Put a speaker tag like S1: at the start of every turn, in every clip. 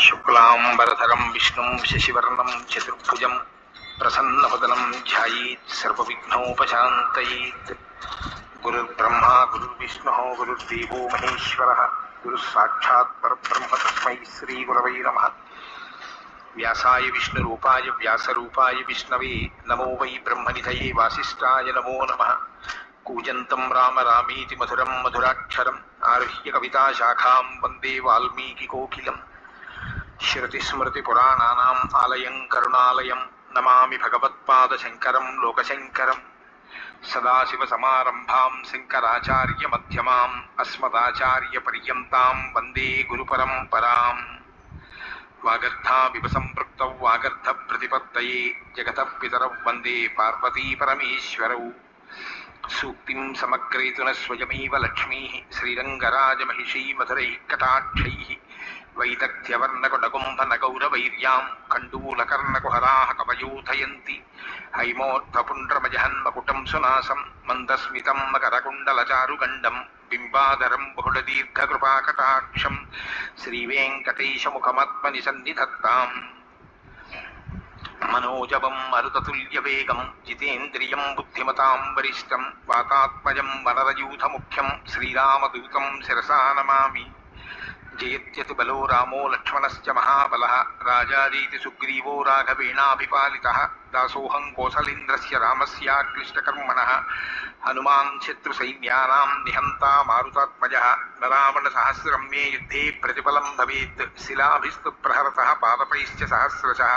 S1: శుక్లాంబరధరం విష్ణుం శశివర్ణం చతుర్భుజం ప్రసన్నవదనం ధ్యాయేత్ సర్వవిఘ్నోపశాంతయేత్. గురుర్బ్రహ్మా గురుర్విష్ణుః గురుర్దేవో మహేశ్వరః గురుః సాక్షాత్ పరబ్రహ్మ తస్మై శ్రీ గురవై నమః. వ్యాసాయ విష్ణురూపాయ వ్యాసరూపాయ విష్ణవే నమో వై బ్రహ్మనిధయే వాసిష్ఠాయ నమో నమః. కూజంతం రామ రామీతి మధురం మధురాక్షరం ఆరుహ్య కవితాశాఖాం వందే వాల్మీకికోకిలం. శృతిస్మృతిపురాణానాం ఆలయం కరుణాలయం నమామి భగవత్పాదశంకరం లోకశంకరం. సదాశివసమారంభాం శంకరాచార్యమధ్యమాం అస్మదాచార్యపర్యంతాం వందే గురుపరంపరాం. వాగర్థావివ సంపృక్తౌ వాగర్థప్రతిపత్తయే జగతః పితరౌ వందే పార్వతీపరమేశ్వరౌ. సూక్తిం సమగ్రేతున స్వయమేవ లక్ష్మీః శ్రీరంగరాజమహిషీ మధురైః కటాక్షైః. వైదగ్ధ్యవర్ణకుడగుంభనగౌరవైర్యాం కండూలకర్ణకుహరాः కవయోధయంతి. హైమోర్ధపుండ్రమజహన్మకుటం సునాసం మందస్మితం మకరకుండలచారుగండం బింబాధరం బహుళదీర్ఘకృపాకటాక్షం శ్రీవేంకటేశముఖమాత్మని సన్నిధత్తాం. మనోజవం మరుతతుల్యవేగం జితేంద్రియం బుద్ధిమతాం వరిష్టం వాతాత్మజం వనరయూథముఖ్యం శ్రీరామదూతం శిరసా నమామి. జయత్యతి బలో రామో లక్ష్మణశ్చ మహాబలః రాజారీతి సుగ్రీవో రాఘవేణాభిపాలితః. దాసోహం కోసలేంద్రస్య రామస్యాక్లిష్టకర్మణః హనుమాన్ శత్రుసైన్యానాం నిహంతా మారుతాత్మజः. రావణసహస్రం మే యుద్ధే ప్రతిఫలం భవేత్ శిలాభిస్తు ప్రహరతః పాదపైశ్చ సహస్రశः.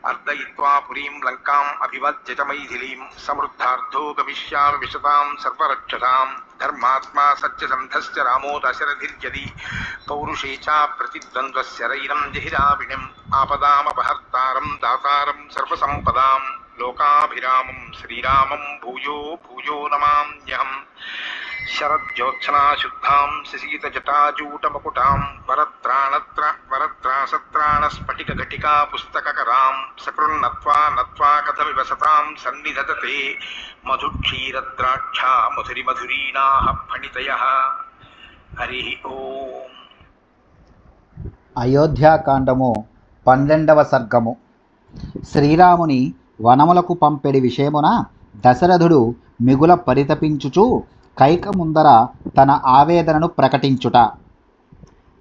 S1: అర్దయిత్వా పురీం లంకాం అభివజ్య చ మైథిలీం సమృద్ధార్థో గమిష్యామి విశతాం సర్వరక్షసాం. ధర్మాత్మా సత్యసంధశ్చ రామో దశరథిర్యది పౌరుషే చ ప్రతిద్వంద్వస్య రైరం జహిరావిణిం. ఆపదామపహర్తారం దాతారం సర్వసంపదాం లోకాభిరామం శ్రీరామం భూయో భూయో నమామ్యహం. శరజ్యోత్సనాశుద్ధాం శశీతజటాజూటమకుటాం వరత్రాసత్రాణస్ఫటికఘటికా పుస్తకకరాం. సకృన్నత్వా నత్వా కథమివ సతాం సన్నిధతతే మధుక్షీరద్రాక్షా మధురిమధురీణాః ఫణితయః. హరి ఓం.
S2: అయోధ్యాకాండము 12వ సర్గము. శ్రీరాముని వనములకు పంపెడి విషయమున దశరథుడు మిగుల పరితపించుచు కైక ముందర తన ఆవేదనను ప్రకటించుట.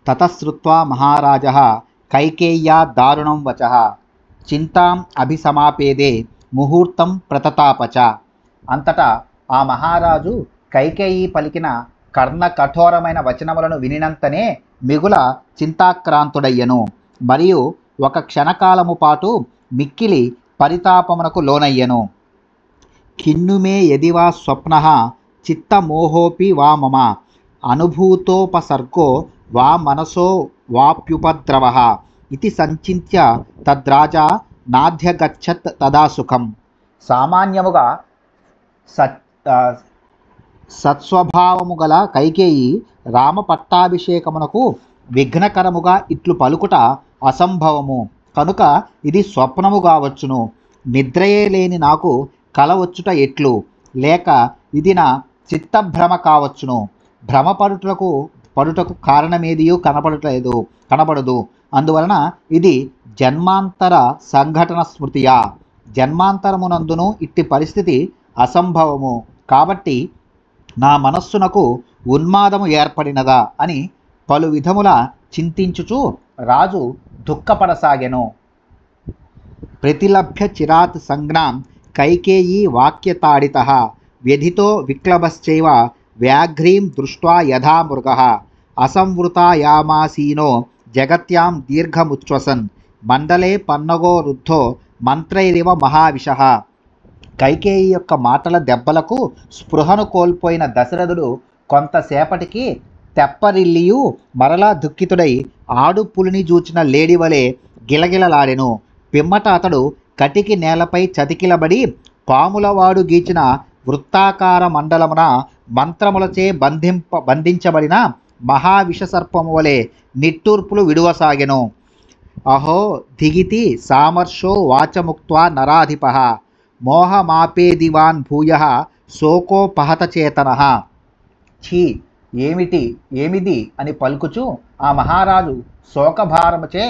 S2: తతశ్రుత్వా మహారాజः కైకేయ్యా దారుణం వచః చింతాం అభిసమాపేదే ముహూర్తం ప్రతతాపచ. అంతటా ఆ మహారాజు కైకేయి పలికిన కర్ణ కఠోరమైన వచనములను వినినంతనే మిగుల చింతాక్రాంతుడయ్యను. మరియు ఒక క్షణకాలము పాటు మిక్కిలి పరితాపమునకు లోనయ్యను. ఖిన్నుమే యదివా స్వప్నః చిత్తమోహోపి వా మమ అనుభూతోపసర్గో వా మనసో వాప్యుపద్రవః ఇతి సంచింత్య తద్రాజా నాధ్యగచ్చత్ తదా సుఖం. సామాన్యముగా సత్స్వభావము గల కైకేయి రామ పట్టాభిషేకమునకు విఘ్నకరముగా ఇట్లు పలుకుట అసంభవము. కనుక ఇది స్వప్నము కావచ్చును. నిద్రయే లేని నాకు కల వచ్చుట ఎట్లు, లేక ఇది నా చిత్తభ్రమ కావచ్చును. పడుటకు కారణమేదియూ కనపడదు. అందువలన ఇది జన్మాంతర సంఘటన స్మృతియా. జన్మాంతరమునందును ఇట్టి పరిస్థితి అసంభవము. కాబట్టి నా మనస్సునకు ఉన్మాదము ఏర్పడినదా అని పలు విధముల చింతించుచు రాజు దుఃఖపడసాగెను. ప్రతిలభ్య చిరాత్ సంజ్ఞాం కైకేయీ వాక్యతాడితః వ్యధితో విక్లభశ్చైవ వ్యాఘ్రీం దృష్ట్వా యథా మృగః అసంవృతాయామాసీనో జగత్యాం దీర్ఘముచ్ఛ్వసన్ మండలే పన్నగో రుద్ధో మంత్రైరివ మహావిషః. కైకేయి యొక్క మాటల దెబ్బలకు స్పృహను కోల్పోయిన దశరథుడు కొంతసేపటికి తెప్పరిల్లియు మరలా దుఃఖితుడై ఆడు పులిని జూచిన లేడివలే గిలగిలలాడెను. పిమ్మట అతడు కటికి నేలపై చతికిలబడి పాములవాడు గీచిన వృత్తాకార మండలమున మంత్రములచే బంధించబడిన మహావిషసర్పము వలె నిట్టూర్పులు విడువసాగెను. అహో ధిగితి సామర్షో వాచముక్త్వా నరాధిపః మోహమాపేదివాన్ భూయః శోకోపహతచేతనః. ఛీ, ఏమిది అని పలుకుచు ఆ మహారాజు శోకభారముచే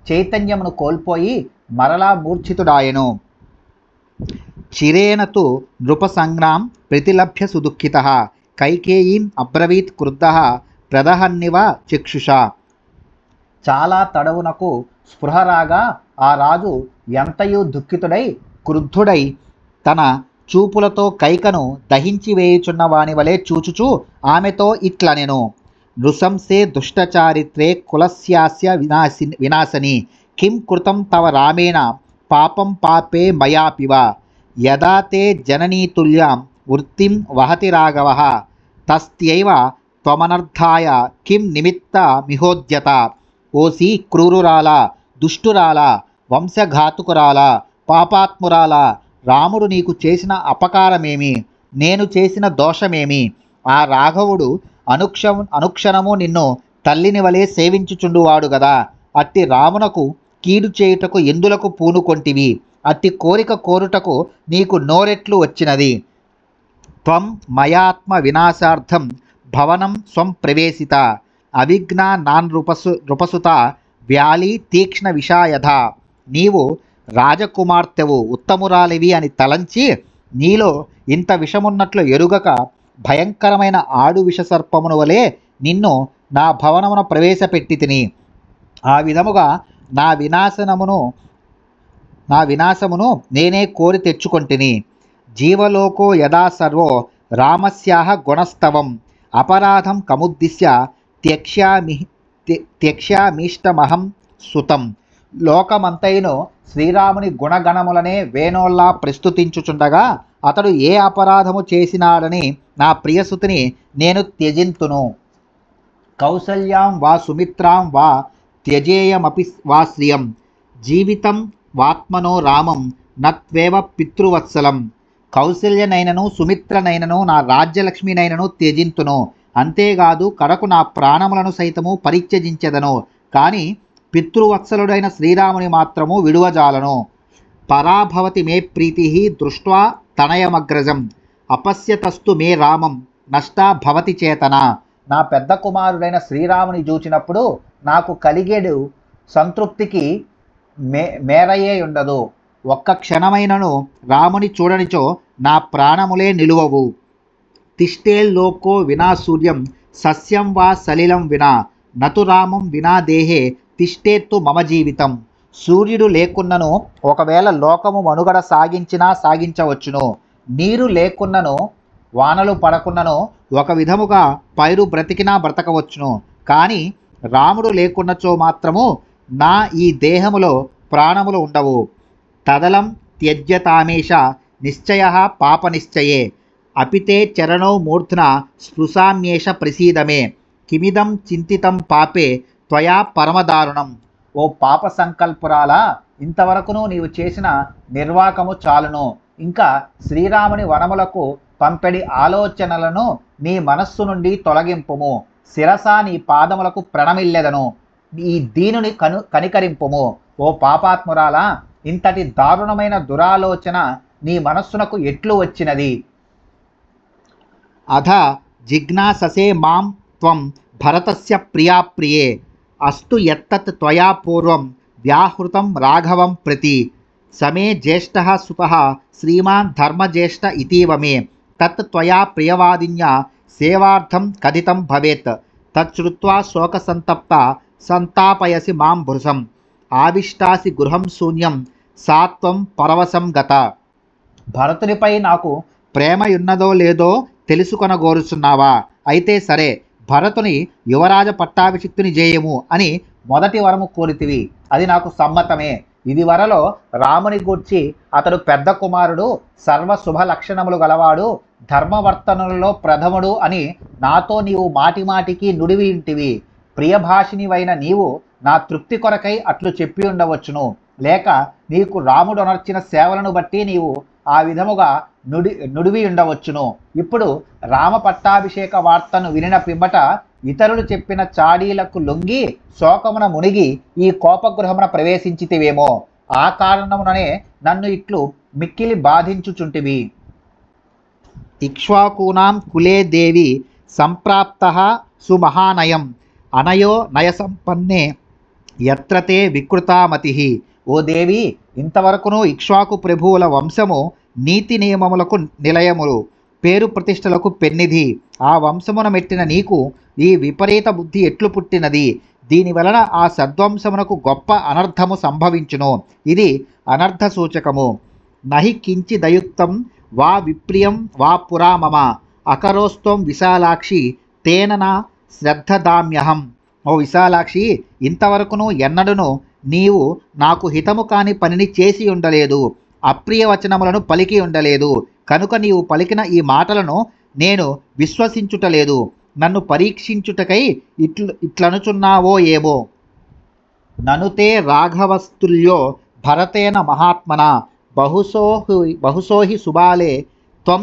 S2: చైతన్యమును కోల్పోయి మరలా మూర్ఛితుడాయెను. చిరేణ తు నృపసంజ్ఞాం ప్రతిలభ్య సుదుఃఖితః కైకేయీం అబ్రవీత్ క్రుద్ధః ప్రదహన్నివ చక్షుషా. చాలా తడవునకు స్పృహ రాగా ఆ రాజు ఎంతయు దుఃఖితుడై క్రుద్ధుడై తన చూపులతో కైకను దహించి వేయుచున్న వాని వలె చూచుచూ ఆమెతో ఇట్లనెను. నృశంసే దుష్టచారిత్రే కులస్యాస్య వినాశని కిం కృతం తవ రామేణ పాపం పాపే మయాపివ యదా తే జననీతుల్యాం వృత్తిం వహతి రాఘవః తస్యైవ త్వమనర్థాయ కిం నిమిత్త మిహోద్యత. ఓసి క్రూరురాల, దుష్టురాల, వంశఘాతుకురాల, పాపాత్మురాల, రాముడు నీకు చేసిన అపకారమేమి, నేను చేసిన దోషమేమి? ఆ రాఘవుడు అనుక్షణము నిన్ను తల్లిని వలె సేవించుచుండువాడు గదా. అట్టి రామునకు కీడు చేయుటకు ఎందులకు పూనుకొంటివి? అట్టి కోరిక కోరుటకు నీకు నోరెట్లు వచ్చినది? త్వం మయాత్మ వినాశార్థం భవనం స్వం ప్రవేశిత అవిఘ్నా నృపసుత వ్యాలి తీక్ష్ణ విషాయధ. నీవు రాజకుమార్తెవు, ఉత్తమురాలివి అని తలంచి నీలో ఇంత విషమున్నట్లు ఎరుగక భయంకరమైన ఆడు విషసర్పమును వలె నిన్ను నా భవనమున ప్రవేశపెట్టి తిని. ఆ విధముగా నా వినాశమును నేనే కోరి తెచ్చుకొంటిని. జీవలోకో యదా సర్వో రామస్యాహ గుణస్తవం అపరాధం కముద్దిశ్య త్యక్ష్యామీష్టమహం సుతం. లోకమంతైను శ్రీరాముని గుణగణములనే వేణోల్లా ప్రస్తుతించుచుండగా అతడు ఏ అపరాధము చేసినాడని నా ప్రియసుతిని నేను త్యజింతును. కౌసల్యాం వా సుమిత్రాం వా త్యజేయమపి వా శ్రియం జీవితం వాత్మనో రామం నత్వేవ పితృవత్సలం. కౌసల్యనైనను సుమిత్రనైనను నా రాజ్యలక్ష్మినైనను త్యజింతును. అంతేకాదు కడకు నా ప్రాణములను సైతము పరిత్యజించెదను. కానీ పితృవత్సలుడైన శ్రీరాముని మాత్రము విడువజాలను. పరాభవతి మే ప్రీతి దృష్ట్వా తనయమగ్రజం అపశ్యతస్తు మే రామం నష్టా భవతి చేతన. నా పెద్ద కుమారుడైన శ్రీరాముని చూచినప్పుడు నాకు కలిగేడు సంతృప్తికి మేరయే ఉండదు. ఒక్క క్షణమైనను రాముని చూడనిచో నా ప్రాణములే నిలువవు. తిష్టేల్లోకో వినా సూర్యం సస్యం వా సలిలం వినా నతు రామం వినా దేహే తిష్టేత్తు మమ జీవితం. సూర్యుడు లేకున్నను ఒకవేళ లోకము మనుగడ సాగించవచ్చును. నీరు లేకున్నను వానలు పడకున్నను ఒక విధముగా పైరు బ్రతికినా బ్రతకవచ్చును. కానీ రాముడు లేకున్నచో మాత్రము నా ఈ దేహములో ప్రాణములు ఉండవు. తదలం త్యజ్యతామేష నిశ్చయ పాప నిశ్చయే అపితే చరణో మూర్ధ్న స్పృశామ్యేష ప్రసీదమే కిమిదం చింతితం పాపే త్వయా పరమదారుణం. ఓ పాప సంకల్పురాలా, ఇంతవరకును నీవు చేసిన నిర్వాకము చాలును. ఇంకా శ్రీరాముని వనములకు పంపెడి ఆలోచనలను నీ మనస్సు నుండి తొలగింపుము. శిరస నీ పాదములకు ప్రణమిల్లెదను. ఈ దీనుని కనికరింపుము. ఓ పాపాత్మురాలా, ఇంతటి దారుణమైన దురాలోచన నీ మనస్సునకు ఎట్లు వచ్చినది? అధ జిజ్ఞాససే మాం త్వం భరతస్య ప్రియాప్రియే అస్తు యత్తత్ త్వయా పూర్వం వ్యాహృతం రాఘవం ప్రతి సమే జ్యేష్ఠః సుతః శ్రీమాన్ ధర్మజ్యేష్ఠ ఇతీవ మే తత్ త్వయా ప్రియవాదిన్యా సేవార్థం కథితం భవేత్ తచ్చుత్వా శోకసంతప్త సంతాపయసి మాం భృశం ఆవిష్టాసి గృహం శూన్యం సాత్వం పరవశం గత. భరతునిపై నాకు ప్రేమయున్నదో లేదో తెలుసుకొనగోరుచున్నావా? అయితే సరే, భరతుని యువరాజ పట్టాభిషిక్తుని చేయము అని మొదటి వరము కోరితివి. అది నాకు సమ్మతమే. ఇది వరలో రాముని గూర్చి అతడు పెద్ద కుమారుడు, సర్వ శుభ లక్షణములు గలవాడు, ధర్మవర్తనులలో ప్రథముడు అని నాతో నీవు మాటిమాటికి నుడివి ఇంటివి. ప్రియభాషినివైన నీవు నా తృప్తి కొరకై అట్లు చెప్పి ఉండవచ్చును. లేక నీకు రాముడు అనర్చిన సేవలను బట్టి నీవు ఆ విధముగా నుడివి ఉండవచ్చును. ఇప్పుడు రామ పట్టాభిషేక వార్తను వినిన పిమ్మట ఇతరులు చెప్పిన చాడీలకు లొంగి శోకమున మునిగి ఈ కోపగృహమున ప్రవేశించితివేమో. ఆ కారణముననే నన్ను ఇట్లు మిక్కిలి బాధించుచుంటివి. ఇక్ష్వాకూనాం కులే దేవి సంప్రాప్తః సుమహానయం అనయో నయసంపన్నే యత్రతే వికృతామతి. ఓ దేవి, ఇంతవరకును ఇక్ష్వాకు ప్రభువుల వంశము నీతి నియమములకు నిలయములు, పేరు ప్రతిష్టలకు పెన్నిధి. ఆ వంశమున మెట్టిన నీకు ఈ విపరీత బుద్ధి ఎట్లు పుట్టినది? దీనివలన ఆ సద్వంశమునకు గొప్ప అనర్థము సంభవించును. ఇది అనర్థ సూచకము. నహి కించిదయుక్తం వా విప్రియం వా పురా మమ అకరోస్త్వం విశాలాక్షి తేన నా శ్రద్ధదామ్యహం. ఓ విశాలాక్షి, ఇంతవరకును ఎన్నడూను నీవు నాకు హితము కాని పనిని చేసి ఉండలేదు, అప్రియ వచనములను పలికి ఉండలేదు. కనుక నీవు పలికిన ఈ మాటలను నేను విశ్వసించుటలేదు. నన్ను పరీక్షించుటకై ఇట్లనుచున్నావో ఏమో. ననుతే రాఘవస్తుల్యో భరతేన మహాత్మన బహుశోహి సుబాలే త్వం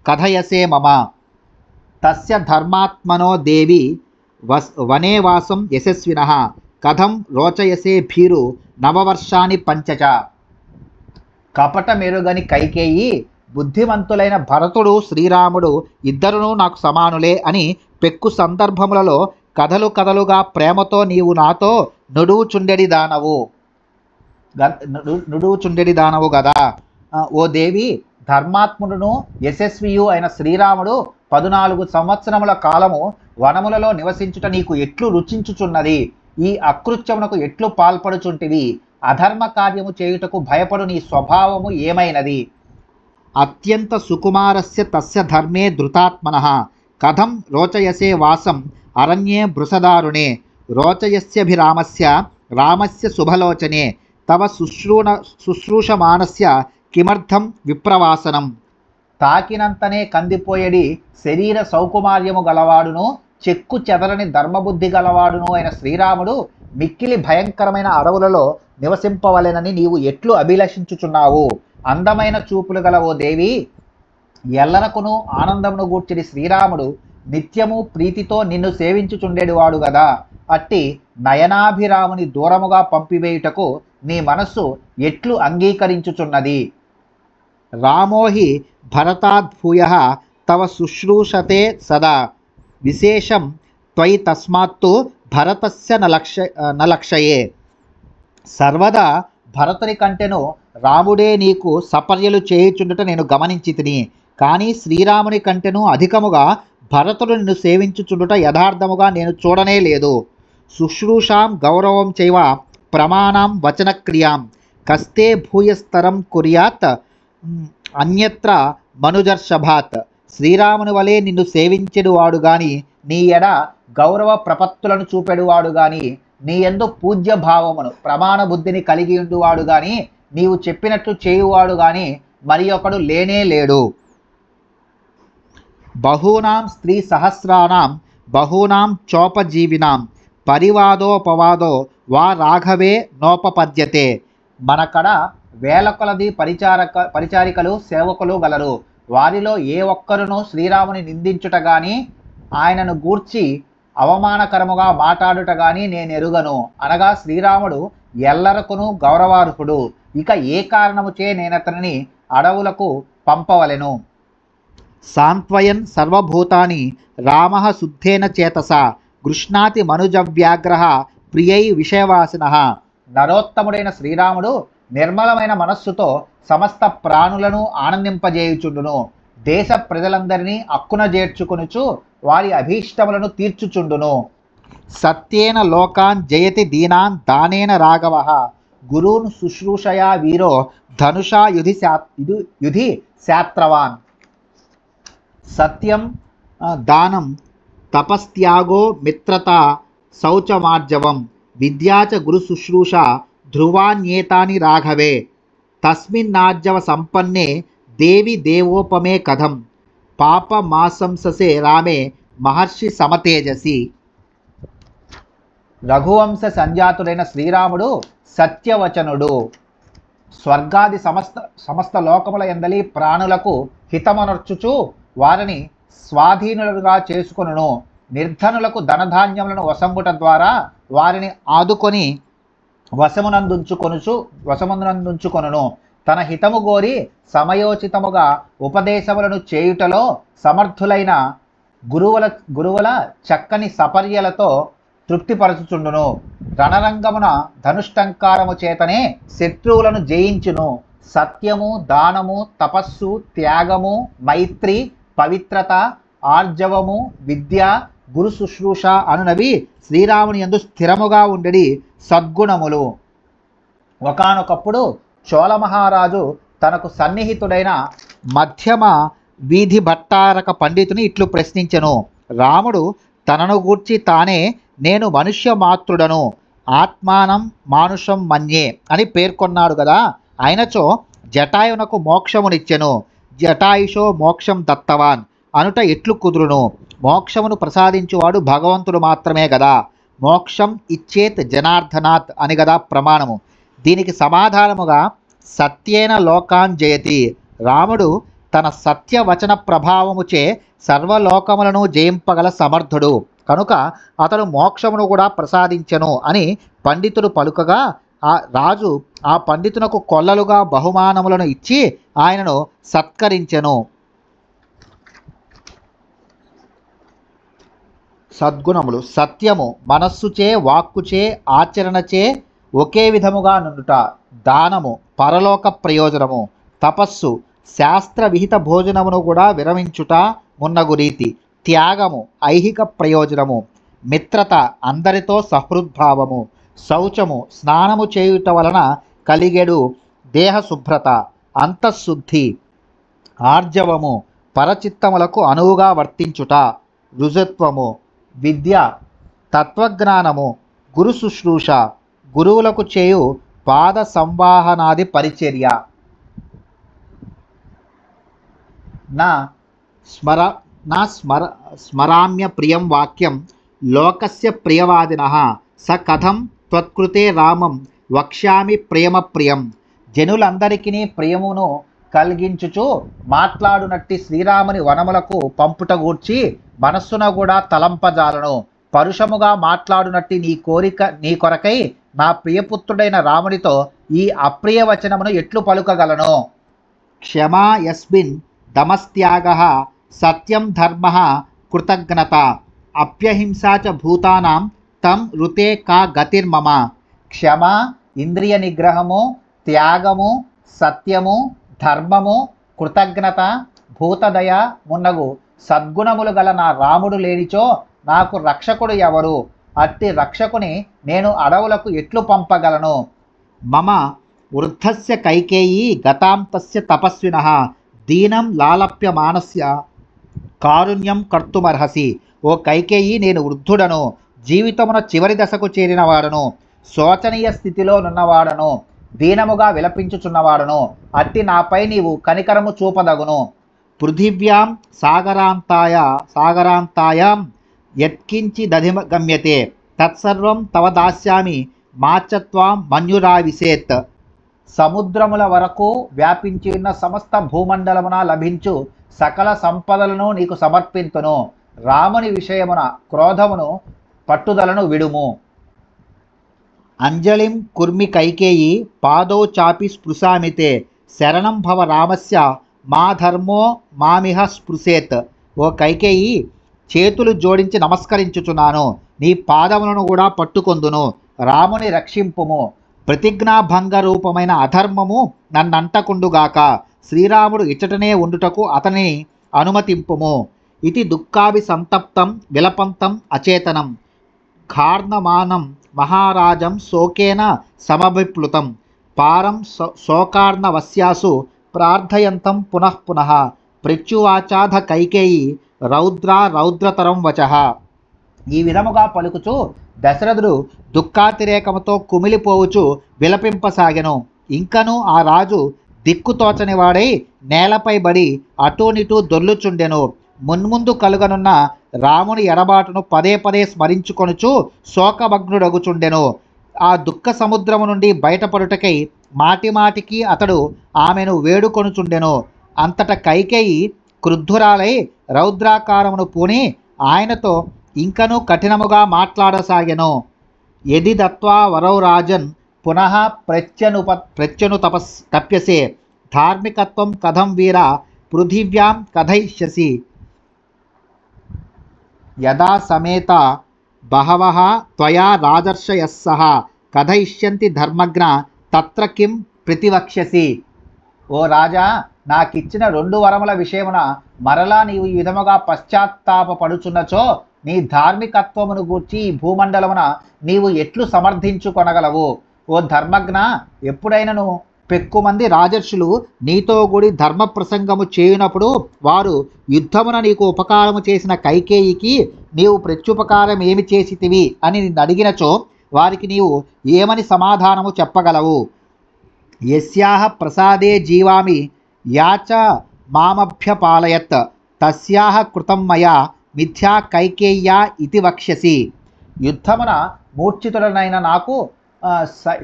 S2: కథయసే మమ. తస్య ధర్మాత్మనో దేవి వనే వాసం యశస్వినః కథం రోచయసే భీరు నవవర్షాని పంచచ. కపట మెరుగని కైకేయి, బుద్ధిమంతులైన భరతుడు శ్రీరాముడు ఇద్దరును నాకు సమానులే అని పెక్కు సందర్భములలో కథలు కథలుగా ప్రేమతో నీవు నాతో నుడువుచుండెడి దానవు గదా. ఓ దేవి, ధర్మాత్ముడును యశస్వియు అయిన శ్రీరాముడు 14 సంవత్సరముల కాలము వనములలో నివసించుట నీకు ఎట్లు రుచించుచున్నది? ఈ అకృత్యమునకు ఎట్లు పాల్పడుచుంటివి? అధర్మ కార్యము చేయుటకు భయపడు నీ స్వభావము ఏమైనది? అత్యంత సుకుమారస్య తస్య ధర్మే ధృతాత్మనః కథం రోచయసే వాసం అరణ్యే బృసదారుణే రోచయస్యభిరామస్య రామస్య శుభలోచనే తవ శుశ్రూషమానస్య కిమర్థం విప్రవాసనం. తాకినంతనే కందిపోయేడి శరీర సౌకుమార్యము గలవాడును చెక్కు చెదరని ధర్మబుద్ధి గలవాడును అయిన శ్రీరాముడు మిక్కిలి భయంకరమైన అడవులలో నివసింపవలెనని నీవు ఎట్లు అభిలషించుచున్నావు? అందమైన చూపులు గల ఓ దేవి, ఎల్లరకును ఆనందమును గూర్చిడి శ్రీరాముడు నిత్యము ప్రీతితో నిన్ను సేవించుచుండేవాడు గదా. అట్టి నయనాభిరాముని దూరముగా పంపివేయుటకు నీ మనస్సు ఎట్లు అంగీకరించుచున్నది? రామోహి భరతాద్భూయః తవ శుశ్రూషతే సదా విశేషం త్వయి తస్మాత్తు భరతస్య నలక్షయే. సర్వదా భరతుని కంటెను రాముడే నీకు సపర్యలు చేయుచుండుట నేను గమనించి తిని, కానీ శ్రీరాముని కంటెను అధికముగా భరతుడు నిన్ను సేవించుచుండుట యథార్థముగా నేను చూడనే లేదు. శుశ్రూషాం గౌరవం చైవ ప్రమాణం వచనక్రియాం కస్తే భూయస్తరం కుర్యాత్ అన్యత్ర మనుజర్షభాత్. శ్రీరాముని వలె నిన్ను సేవించెడువాడు గాని నీ ఎడ గౌరవ ప్రపత్తులను చూపెడువాడు గాని నీ యందు పూజ్య భావమును ప్రమాణ బుద్ధిని కలిగి ఉండువాడు గాని నీవు చెప్పినట్లు చేయువాడు గాని మరి ఒకడు లేనే లేడు. బహూనాం స్త్రీ సహస్రానాం బహూనాం చోపజీవినాం పరివాదోపవాదో వా రాఘవే నోపపద్యతే. మనకడ వేల కొలది పరిచారికలు సేవకులు గలరు. వారిలో ఏ ఒక్కరును శ్రీరాముని నిందించుట గాని ఆయనను గూర్చి అవమానకరముగా మాట్లాడుట గాని నేనెరుగను. అనగా శ్రీరాముడు ఎల్లరకును గౌరవార్హుడు. ఇక ఏ కారణముచే నేనతనిని అడవులకు పంపవలెను? సాంత్వయన్ సర్వభూతాని రామః శుద్ధేన చేతసా గృష్ణాతి మనుజవ్యాగ్రహ ప్రియై విషయవాసినః. నరోత్తముడైన శ్రీరాముడు నిర్మలమైన మనస్సుతో సమస్త ప్రాణులను ఆనందింపజేయుచుండును. దేశ ప్రజలందరినీ అక్కున చేర్చుకొనుచు వారి అభీష్టములను తీర్చుచుండును. సత్యేన లోకాన్ జయతి దీనాన్ దానేన రాఘవః గురూన్ శుశ్రూషయా వీరో ధనుషా యుధి శాత్రవాన్. సత్యం, దానం, తపస్త్యాగో, మిత్రత, శౌచమార్జవం, విద్యా చ గురు శుశ్రూష ధ్రువాన్యేతాని రాఘవే. తస్మిన్నార్జవ సంపన్నే దేవి దేవోపమే కథం పాపమాశంససే రామే మహర్షి సమతేజసి. రఘువంశ సంజాతుడైన శ్రీరాముడు సత్యవచనుడు. స్వర్గాది సమస్త లోకముల యందలి ప్రాణులకు హితమనర్చుచు వారిని స్వాధీనులుగా చేసుకొనును. నిర్ధనులకు ధనధాన్యములను వసంగుట ద్వారా వారిని ఆదుకొని వశమునందుంచుకొనును. తన హితము గోరి సమయోచితముగా ఉపదేశములను చేయుటలో సమర్థులైన గురువుల చక్కని సపర్యలతో తృప్తిపరచుచుండును. రణరంగమున ధనుష్టంకారము చేతనే శత్రువులను జయించును. సత్యము, దానము, తపస్సు, త్యాగము, మైత్రి, పవిత్రత, ఆర్జవము, విద్య, గురు శుశ్రూష అనునవి శ్రీరాముని యందు స్థిరముగా ఉండడి సద్గుణములు. ఒకానొకప్పుడు చోళ మహారాజు తనకు సన్నిహితుడైన మధ్యమ వీధి భట్టారక పండితుని ఇట్లు ప్రశ్నించెను. రాముడు తనను గూర్చి తానే నేను మనుష్య మాతృడను, ఆత్మానం మానుషం మన్యే అని పేర్కొన్నాడు కదా. అయినచో జటాయునకు మోక్షమునిచ్చెను. జటాయుషో మోక్షం దత్తవాన్ అనుట ఎట్లు కుదురును? మోక్షమును ప్రసాదించువాడు భగవంతుడు మాత్రమే కదా. మోక్షం ఇచ్చేత్ జనార్దనాత్ అని కదా ప్రమాణము. దీనికి సమాధానముగా సత్యేన లోకాన్ జయతి. రాముడు తన సత్యవచన ప్రభావముచే సర్వలోకములను జయింపగల సమర్థుడు కనుక అతడు మోక్షమును కూడా ప్రసాదించెను అని పండితుడు పలుకగా ఆ రాజు ఆ పండితునకు కొల్లలుగా బహుమానములను ఇచ్చి ఆయనను సత్కరించెను. సద్గుణములు: సత్యము, మనస్సుచే వాక్కుచే ఆచరణచే ఒకే విధముగా నుండుట. దానము, పరలోక ప్రయోజనము. తపస్సు, శాస్త్ర విహిత భోజనమును కూడా విరమించుట మున్నగు రీతి. త్యాగము, ఐహిక ప్రయోజనము. మిత్రత, అందరితో సహృద్భావము. శౌచము, స్నానము చేయుట వలన కలిగెడు దేహ శుభ్రత, అంతఃశుద్ధి. ఆర్జవము, పరచిత్తములకు అనువుగా వర్తించుట. రుజత్వము, విద్య, తత్వజ్ఞానము. గురు శుశ్రూష, గురువులకు చేయు పాద సంవాహనాది పరిచర్య. స్మరామ్య ప్రియం వాక్యం లోకస్య ప్రియవాదినః స కథం త్వత్కృతే రామం వక్ష్యామి ప్రేమ ప్రియం. జనులందరికీ ప్రియమును కలిగించుచు మాట్లాడునట్టి శ్రీరాముని వనములకు పంపుట గూర్చి మనస్సున కూడా తలంపజాలను. పరుషముగా మాట్లాడునట్టి నీ కొరకై నా ప్రియపుత్రుడైన రామునితో ఈ అప్రియ వచనమును ఎట్లు పలుకగలను? క్షమా యస్మిన్ దమస్త్యాగః సత్యం ధర్మః కృతజ్ఞత అప్యహింసా చ భూతానాం తం రుతే కా గతిర్మమ. క్షమ, ఇంద్రియ నిగ్రహము, త్యాగము, సత్యము, ధర్మము, కృతజ్ఞత, భూతదయ మున్నగు సద్గుణములు గల నా రాముడు లేనిచో నాకు రక్షకుడు ఎవరు? అట్టి రక్షకుని నేను అడవులకు ఎట్లు పంపగలను? మమ వృద్ధస్య కైకేయీ గతాం తస్య తపస్వినః దీనం లాలప్య మానస్య కారుణ్యం కర్తుమర్హసి. ఓ కైకేయి, నేను వృద్ధుడను, జీవితమున చివరి దశకు చేరినవాడను, శోచనీయ స్థితిలో నున్నవాడను, దీనముగా విలపించుచున్నవాడను. అట్టి నాపై నీవు కనికరము చూపదగును. పృథివ్యాం సాగరాంతాయాం యత్కించిదధిగమ్యతే తత్సర్వం తవ దాస్యామి మాచత్వాం మన్యురావిసేత్. సముద్రముల వరకు వ్యాపించి ఉన్న సమస్త భూమండలమున లభించు సకల సంపదలను నీకు సమర్పింతును. రాముని విషయమున క్రోధమును పట్టుదలను విడుము. అంజలిం కుర్మి కైకేయి పాదౌ చాపి స్పృశామితే శరణం భవ రామస్య మా ధర్మో మామిహ స్పృశేత్. ఓ కైకేయి, చేతులు జోడించి నమస్కరించుచున్నాను, నీ పాదములను కూడా పట్టుకొందును. రాముని రక్షింపుము. ప్రతిజ్ఞాభంగ రూపమైన అధర్మము నన్నంటకుండుగాక. శ్రీరాముడు ఇచ్చటనే ఉండుటకు అతని అనుమతింపుము. ఇది దుఃఖాభిసంతప్తం విలపంతం అచేతనం ఖార్ణమానం మహారాజం శోకేన సమభిప్లుతం పారం శోకార్ణవస్యాసు ప్రార్థయంతం పునః పునః. ప్రత్యువాచాధ కైకేయి రౌద్రతరం వచః. ఈ విధముగా పలుకుచు దశరథుడు దుఃఖాతిరేకముతో కుమిలిపోవుచు విలపింపసాగెను. ఇంకను ఆ రాజు దిక్కుతోచని వాడై నేలపై బడి అటూనిటూ దొర్లుచుండెను. మున్ముందు కలుగనున్న రాముని ఎడబాటును పదే పదే స్మరించుకొనుచు శోకభగ్నుడగుచుండెను. ఆ దుఃఖ సముద్రము నుండి బయటపడుటకై మాటిమాటికి అతడు ఆమెను వేడుకొనుచుండెను. అంతట కైకేయి క్రుద్ధురాలై రౌద్రాకారమును పూని ఆయనతో ఇంకనూ కఠినముగా మాట్లాడసాగెను. యది దత్వా వరౌ రాజన్ పునః ప్రత్యను తప్యసే ధార్మికత్వం కథం వీర పృథివ్యాం కథయిష్యసి. యదా సమేత బహవః త్వయా రాజర్షయः సహ కథయిష్యంతి ధర్మజ్ఞ తత్ర కిం ప్రతివక్ష్యసి. ఓ రాజా, నాకిచ్చిన 2 వరముల విషయమున మరలా నీవు ఈ విధముగా పశ్చాత్తాపపడుచున్నచో నీ ధార్మికత్వమును గూర్చి ఈ భూమండలమున నీవు ఎట్లు సమర్థించుకొనగలవు? ఓ ధర్మజ్ఞ, ఎప్పుడైనను పెక్కుమంది రాజర్షులు నీతో కూడి ధర్మ ప్రసంగము చేయునప్పుడు వారు యుద్ధమున నీకు ఉపకారము చేసిన కైకేయికి నీవు ప్రత్యుపకారం ఏమి చేసితివి అని నిన్ను అడిగినచో వారికి నీవు ఏమని సమాధానము చెప్పగలవు? యస్యాహ ప్రసాదే జీవామి యాచ మామభ్యపాలయత్ తస్యాహ కృతం మయా మిథ్యా కైకేయ్యా ఇతి వక్ష్యసి. యుద్ధమున మూర్ఛితుడనైన నాకు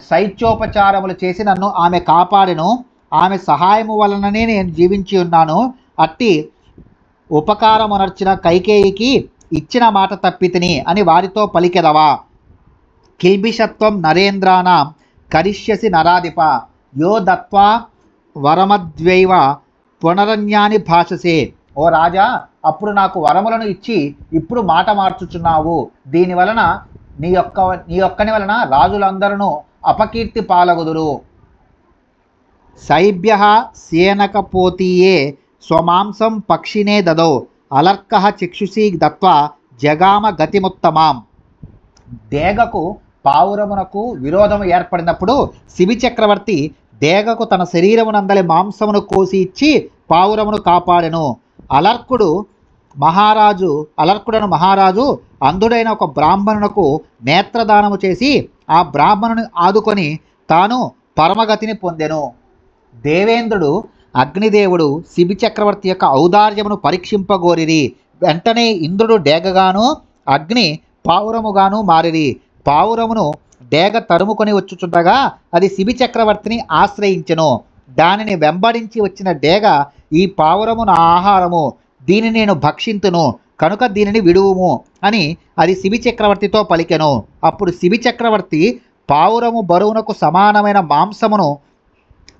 S2: శైత్యోపచారములు చేసి నన్ను ఆమె కాపాడెను. ఆమె సహాయము వలననే నేను జీవించి ఉన్నాను. అట్టి ఉపకారమునర్చిన కైకేయికి ఇచ్చిన మాట తప్పితిని అని వారితో పలికెదవా? కిల్బిషత్వం నరేంద్రానాం కరిష్యసి నరాధిప యో దత్వా వరమద్వైవ పునరన్యాని భాషసే. ఓ రాజా, అప్పుడు నాకు వరములను ఇచ్చి ఇప్పుడు మాట మార్చుచున్నావు. దీనివలన నీ యొక్కని వలన రాజులందరూ అపకీర్తి పాలగుదురు. సైభ్యః సేనకపోతీయే స్వమాంసం పక్షినే దదౌ అలర్కః చక్షుషీ దత్వా జగామ గతిముత్తమాం. దేగకు పావురమునకు విరోధము ఏర్పడినప్పుడు శిబి చక్రవర్తి దేగకు తన శరీరమునందలి మాంసమును కోసి ఇచ్చి పావురమును కాపాడెను. అలర్కుడను మహారాజు అంధుడైన ఒక బ్రాహ్మణునకు నేత్రదానము చేసి ఆ బ్రాహ్మణుని ఆదుకొని తాను పరమగతిని పొందెను. దేవేంద్రుడు అగ్నిదేవుడు శిబి చక్రవర్తి యొక్క ఔదార్యమును పరీక్షింపగోరిరి. వెంటనే ఇంద్రుడు డేగగాను అగ్ని పావురముగాను మారిరి. పావురమును డేగ తరుముకొని వచ్చుచుండగా అది శిబి చక్రవర్తిని ఆశ్రయించెను. దానిని వెంబడించి వచ్చిన డేగ, ఈ పావురము నా ఆహారము, దీనిని నేను భక్షింతును, కనుక దీనిని విడువుము అని అది శిబి చక్రవర్తితో పలికెను. అప్పుడు శిబి చక్రవర్తి పావురము బరువునకు సమానమైన మాంసమును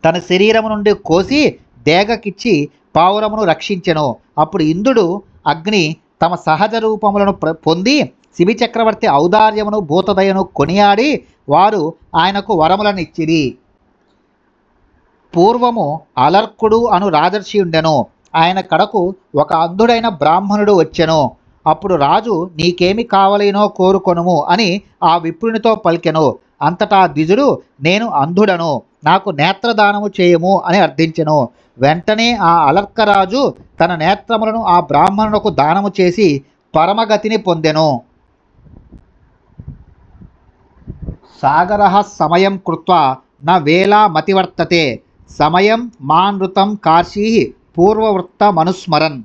S2: తన శరీరము నుండి కోసి డేగకిచ్చి పావురమును రక్షించెను. అప్పుడు ఇంద్రుడు అగ్ని తమ సహజ రూపములను పొంది శిబి చక్రవర్తి ఔదార్యమును భూతదయను కొనియాడి వారు ఆయనకు వరములనిచ్చిరి. పూర్వము అలర్కుడు అను రాజర్షి ఉండెను. ఆయన కడకు ఒక అంధుడైన బ్రాహ్మణుడు వచ్చెను. అప్పుడు రాజు, నీకేమి కావలేనో కోరుకొనుము అని ఆ విప్రునితో పలికెను. అంతటా ద్విజుడు, నేను అంధుడను, నాకు నేత్రదానము చేయము అని అర్థించెను. వెంటనే ఆ అలర్కరాజు తన నేత్రములను ఆ బ్రాహ్మణునకు దానము చేసి పరమగతిని పొందెను. సాగరః సమయం కృత్వా న వేళా మతివర్తతే సమయం మానృతం కార్షీః పూర్వవృత్తమనుస్మరన్.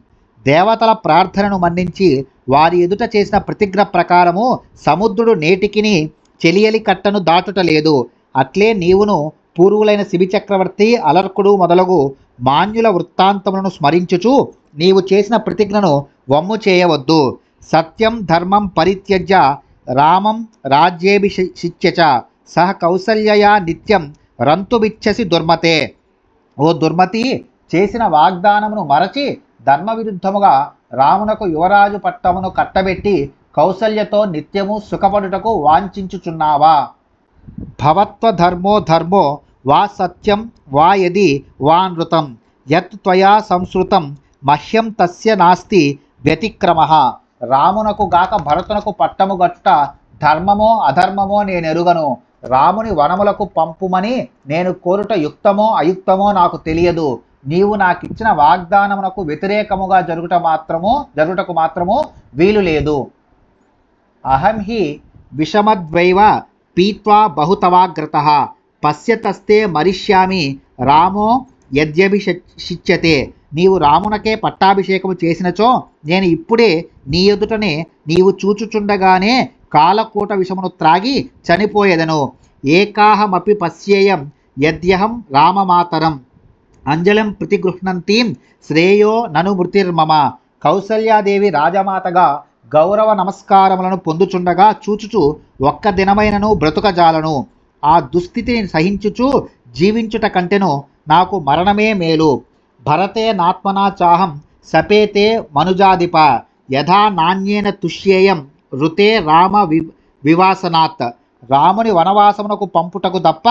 S2: దేవతల ప్రార్థనను మన్నించి వారి ఎదుట చేసిన ప్రతిజ్ఞ ప్రకారము సముద్రుడు నేటికిని చెలియలి కట్టను దాటుట లేదు. అట్లే నీవును పూర్వులైన శిబి చక్రవర్తి, అలర్కుడు మొదలగు మాన్యుల వృత్తాంతములను స్మరించుచు నీవు చేసిన ప్రతిజ్ఞను వమ్ము చేయవద్దు. సత్యం ధర్మం పరిత్యజ్య రామం రాజ్యేభిషిచ్య చ సహ కౌసల్యయా నిత్యం రంతుమిచ్చసి దుర్మతే. ఓ దుర్మతి, చేసిన వాగ్దానమును మరచి ధర్మ విరుద్ధముగా రామునకు యువరాజు పట్టమును కట్టబెట్టి కౌసల్యతో నిత్యము సుఖపడుటకు వాంఛించుచున్నావా? భవత్వ ధర్మో ధర్మో వా సత్యం వా యది వా నృతం యత్ త్వయా సంస్కృతం మహ్యం తస్య నాస్తి వ్యతిక్రమః. రామునకు గాక భరతునకు పట్టము గట్టుట ధర్మమో అధర్మమో నేనెరుగను. రాముని వనములకు పంపుమని నేను కోరుట యుక్తమో అయుక్తమో నాకు తెలియదు. నీవు నాకిచ్చిన వాగ్దానమునకు వ్యతిరేకముగా జరుగుటకు మాత్రము వీలు లేదు. అహం హి విషమద్వైవ పీత్వా బహుతవాగ్రతః పశ్యతస్తే మరిష్యామి రామో యద్యభిషిచ్యతే. నీవు రామునకే పట్టాభిషేకము చేసినచో నేను ఇప్పుడే నీ ఎదుటనే నీవు చూచుచుండగానే కాలకూట విషమును త్రాగి చనిపోయేదను. ఏకాహమపి పశ్యేయం యద్యహం రామమాతరం అంజలం ప్రతిగృహ్ణంతీం శ్రేయో నను మృతిర్మమ. కౌసల్యాదేవి రాజమాతగా గౌరవ నమస్కారములను పొందుచుండగా చూచుచు ఒక్క దినమైనను బ్రతుకజాలను. ఆ దుస్థితిని సహించుచు జీవించుట కంటెను నాకు మరణమే మేలు. భరతే నాత్మనా చాహం సపేతే మనుజాధిప యథా నాణ్యేన తుష్యేయం ఋతే రామ వివాసనాత్. రాముని వనవాసమునకు పంపుటకు తప్ప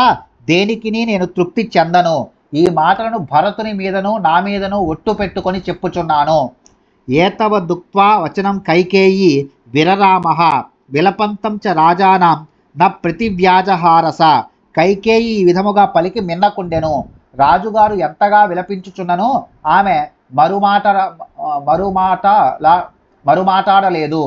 S2: దేనికిని నేను తృప్తి చెందను. ఈ మాటలను భరతుని మీదను నా మీదను ఒట్టు పెట్టుకొని చెప్పుచున్నాను. ఏతవ దుక్త్వా వచనం కైకేయి విరరామః విలపంతం చ రాజానాం న ప్రతివ్యాజహారస. కైకేయి ఈ విధముగా పలికి మిన్నకుండెను. రాజుగారు ఎంతగా విలపించుచున్నను ఆమె మరుమాటాడలేదు.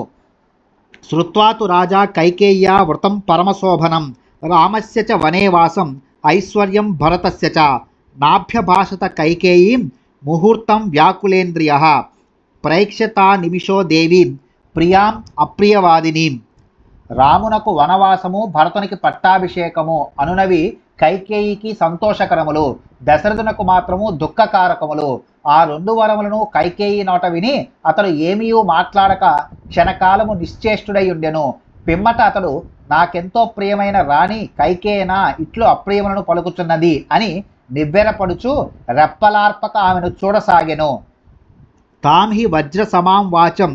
S2: శ్రుత్వా తు రాజా కైకేయ్యా వృతం పరమశోభనం రామస్య చ వనే వాసం ఐశ్వర్యం భరతస్య చ. నాభ్యభాషత కైకేయీం ముహూర్తం వ్యాకులేంద్రియః ప్రైక్ష్యతా నిమిషో దేవీం ప్రియాం అప్రియవాదినీం. రామునకు వనవాసము భరతునికి పట్టాభిషేకము అనునవి కైకేయికి సంతోషకరములు, దశరథునకు మాత్రము దుఃఖకారకములు. ఆ రెండు వరములను కైకేయి నోట విని అతడు ఏమీయూ మాట్లాడక క్షణకాలము నిశ్చేష్టుడై ఉండెను. పిమ్మట అతడు నాకెంతో ప్రియమైన రాణి కైకేయనా ఇట్లు అప్రియములను పలుకుచున్నది అని నివ్వెరపడుచు రెప్పలార్పక ఆమెను చూడసాగెను. తాం హి వజ్ర సమాం వాచం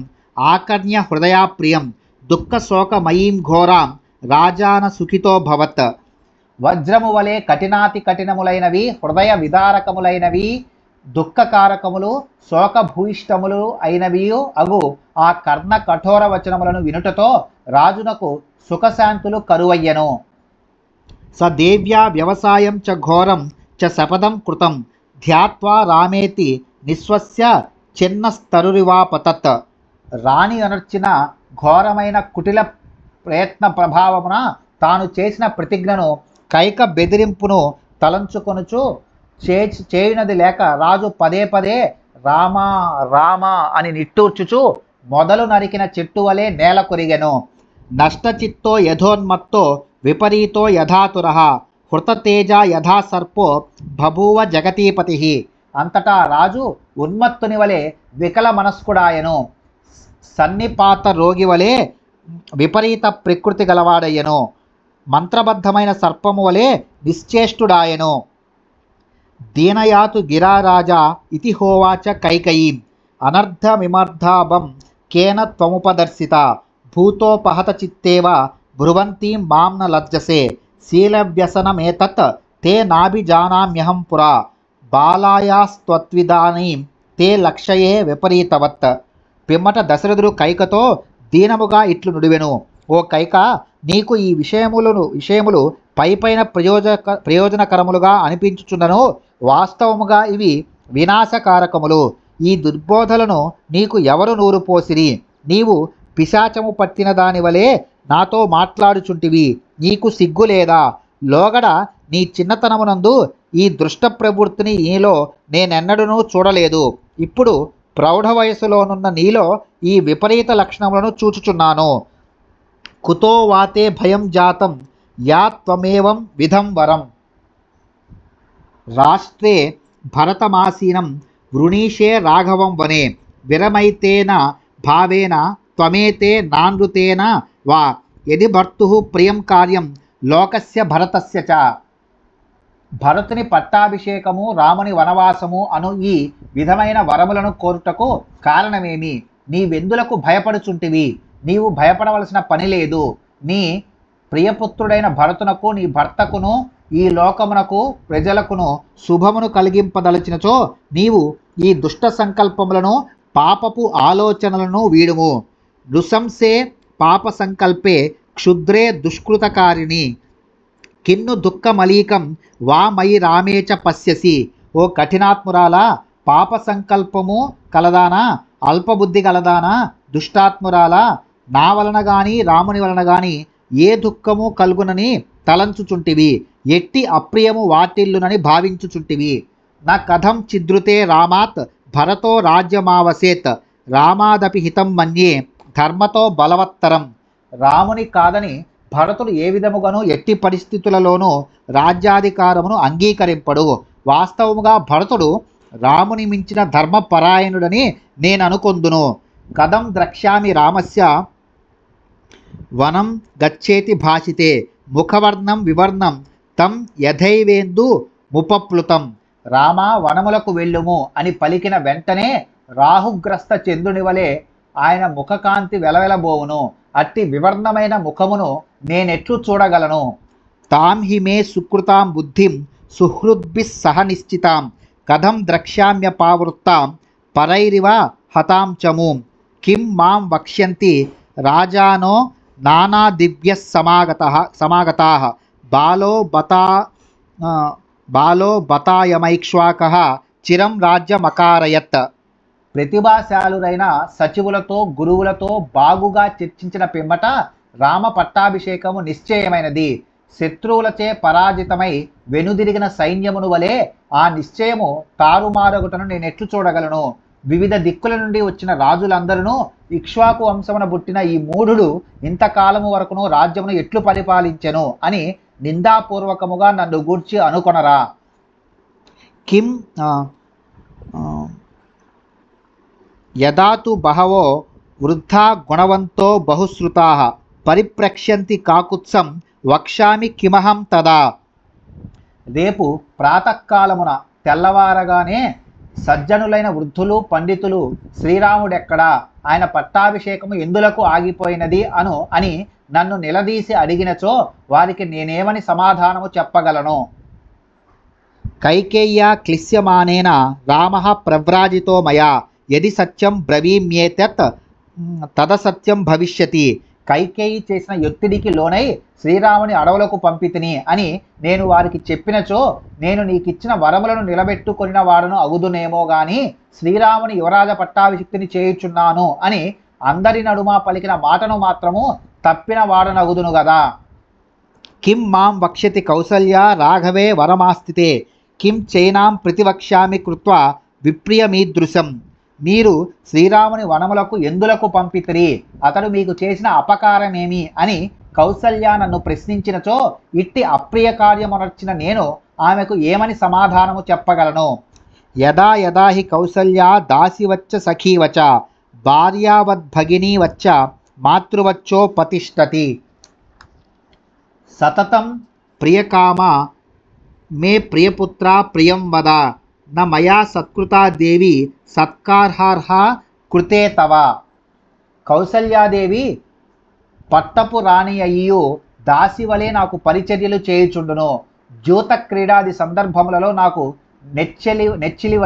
S2: ఆకర్ణ్య హృదయా ప్రియం దుఃఖశోకమయీం ఘోరాం రాజాన సుఖితో భవత్. వజ్రము వలె కఠినాతి కఠినములైనవి, హృదయ విదారకములైనవి, దుఃఖకారకములు, శోకభూయిష్టములు అయినవి అగు ఆ కర్ణ కఠోర వచనములను వినుటతో రాజునకు సుఖశాంతులు కరువయ్యను. స దేవ్యా వ్యవసాయం చ ఘోరం చ శపథం కృతం ధ్యాత్వా రామేతి నిస్వస్య చిన్నస్తరురివాపతత్. రాణి అనర్చిన ఘోరమైన కుటిల ప్రయత్న ప్రభావమున తాను చేసిన ప్రతిజ్ఞను కైక బెదిరింపును తలంచుకొనుచు చేయునది లేక రాజు పదే పదే రామా రామా అని నిట్టూర్చుచు మొదలు నరికిన చెట్టు వలె నేల కొరిగెను. నష్టచిత్తో యథోన్మత్తో విపరీతో యథాతురః హృతతేజ యథా సర్పో బభూవ జగతీపతి. అంతటా రాజు ఉన్మత్తుని వలె వికల మనస్కుడాయను, సన్నిపాత రోగి వలె విపరీత ప్రకృతి గలవాడయ్యను, మంత్రబద్ధమైన సర్పము వలె నిశ్చేష్టుడాయను. దీనయాతు గిరారాజా ఇతి హోవాచ కైకయీం అనర్ధమిమర్ధాభం కేన త్వముపదర్శిత భూతోపహత చిత్తేవ బ్రువంతీం మాం న లజ్జసే శీలవ్యసనమేతత్ తే నాభిజానామ్యహం పురా బాలాయాస్త్వద్విదానీం తే లక్షయే విపరీతవత్. పిమ్మట దశరథుడు కైకతో దీనముగా ఇట్లు నుడివెను. ఓ కైక, నీకు ఈ విషయములు పైపైన ప్రయోజనకరములుగా అనిపించుచున్నను, వాస్తవముగా ఇవి వినాశకారకములు. ఈ దుర్బోధలను నీకు ఎవరు నూరు పోసిరి? నీవు పిశాచము పట్టిన దాని వలె నాతో మాట్లాడుచుంటివి. నీకు సిగ్గు లేదా? లోగడ నీ చిన్నతనమునందు ఈ దృష్ట ప్రవృత్తిని నీలో నేనెన్నడూ చూడలేదు. ఇప్పుడు ప్రౌఢ వయసులోనున్న నీలో ఈ విపరీత లక్షణములను చూచుచున్నాను. కుతో వాతే భయం జాతం యా త్వమేవం విధం వరం. రాష్ట్రే భరతమాసీనం వృణీషే రాఘవం వనే విరమైతేన భావేన త్వమేతే నానృతేన వా యది భర్తుః ప్రియం కార్యం లోకస్య భరతస్య చ. భరతుని పట్టాభిషేకము, రాముని వనవాసము అను ఈ విధమైన వరములను కోరుటకు కారణమేమి? నీవెందులకు భయపడుచుంటివి? నీవు భయపడవలసిన పని లేదు. నీ ప్రియపుత్రుడైన భరతునకు, నీ భర్తకును, ఈ లోకమునకు, ప్రజలకును శుభమును కలిగింపదలచినచో నీవు ఈ దుష్ట సంకల్పములను, పాపపు ఆలోచనలను వీడుము. నృశంసే పాప సంకల్పే క్షుద్రే దుష్కృతకారిణి కిన్ను దుఃఖమలీకం వా మయి రామే చ పశ్యసి. ఓ కఠినాత్మురాలా, పాప సంకల్పము కలదానా, అల్పబుద్ధి కలదానా, దుష్టాత్మురాలా, నా వలన గాని రాముని వలన గాని ఏ దుఃఖము కలుగునని తలంచుచుంటివి, ఎట్టి అప్రియము వాటిల్లునని భావించుచుంటివి. నా కథం ఛిద్రుతే రామాత్ భరతో రాజ్యమావసేత్ రామాదపి హితం మన్యే ధర్మతో బలవత్తరం. రాముని కాదని భరతుడు ఏ విధముగాను ఎట్టి పరిస్థితులలోనూ రాజ్యాధికారమును అంగీకరింపడు. వాస్తవముగా భరతుడు రాముని మించిన ధర్మపరాయణుడని నేను అనుకొందును. కథం ద్రక్ష్యామి రామస్య వనం గచ్చేతి భాషితే ముఖవర్ణం వివర్ణం తం యథైవేందు ముపప్లుతం. రామ వనములకు వెళ్ళుము అని పలికిన వెంటనే రాహుగ్రస్త చంద్రుని వలె ఆయన ముఖకాంతి వెలవెలబోవును. అట్టి వివర్ణమైన ముఖమును నేనెట్లు చూడగలను? తాం హి మే సుకృతాం బుద్ధిం సుహృద్భిః సహ నిశ్చితాం కథం ద్రక్ష్యామ్యపావృత్తాం పరైరివ హతాం చమూం కిం మాం వక్ష్యంతి రాజానో నానా దివ్యః సమాగతాః బాలో బతాయమైక్ష్వాకః చిరం రాజ్యమకారయత్. ప్రతిభాశాలురైన సచివులతో గురువులతో బాగుగా చర్చించిన పిమ్మట రామ పట్టాభిషేకము నిశ్చయమైనది. శత్రువులచే పరాజితమై వెనుదిరిగిన సైన్యమును వలె ఆ నిశ్చయము తారుమారగుటను నేనెట్లు చూడగలను? వివిధ దిక్కుల నుండి వచ్చిన రాజులందరూ ఇక్ష్వాకు వంశమున పుట్టిన ఈ మూఢుడు ఇంతకాలము వరకును రాజ్యమును ఎట్లు పరిపాలించెను అని నిందాపూర్వకముగా నన్ను గూర్చి అనుకొనరా? కిం యదాతు బహవో వృద్ధా గుణవంతో బహుశ్రుతాః పరిప్రక్ష్యంతి కాకుత్సం వక్ష్యామి కిమహం తదా. రేపు ప్రాతకాలమున తెల్లవారగానే సజ్జనులైన వృద్ధులు పండితులు శ్రీరాముడెక్కడా, ఆయన పట్టాభిషేకము ఎందులకు ఆగిపోయినది అని నన్ను నిలదీసి అడిగినచో వారికి నేనేమని సమాధానము చెప్పగలను? కైకేయ్యా క్లిశ్యమానేన రామః ప్రవ్రాజితో మయా యది సత్యం బ్రవీమ్యేతత్ తదసత్యం భవిష్యతి. కైకేయి చేసిన ఒత్తిడికి లోనై శ్రీరాముని అడవులకు పంపితిని అని నేను వారికి చెప్పినచో నేను నీకిచ్చిన వరములను నిలబెట్టుకొనిన వాడను అగుదునేమో గాని శ్రీరాముని యువరాజ పట్టాభిషిక్తిని చేయుచున్నాను అని అందరి నడుమ పలికిన మాటను మాత్రము తప్పిన వాడనగుదును గదా. కిం మాం వక్ష్యతి కౌసల్యా రాఘవే వరమాస్థితే కిం చైనాం ప్రతివక్ష్యామి కృత్వా విప్రియమీదృశం. మీరు శ్రీరాముని వనములకు ఎందులకు పంపితిరి, అతడు మీకు చేసిన అపకారమేమి అని కౌసల్య నన్ను ప్రశ్నించినచో ఇట్టి అప్రియ కార్యమునర్చిన నేను ఆమెకు ఏమని సమాధానము చెప్పగలను? యదా యదా హి కౌసల్యా దాసివచ్చ సఖీవచ భార్యావద్భగినీవచ్చ మాతృవచ్చో పతిష్టతి. సతతం ప్రియకామ మే ప్రియపుత్ర ప్రియం వద న మయా సత్కృతా దేవి సత్కార్హార్హ కృతే తవ. కౌసల్యాదేవి పట్టపు రాణి అయ్యు దాసి వలె నాకు పరిచర్యలు చేయుచుండును. జ్యూత క్రీడాది సందర్భములలో నాకు నెచ్చిలి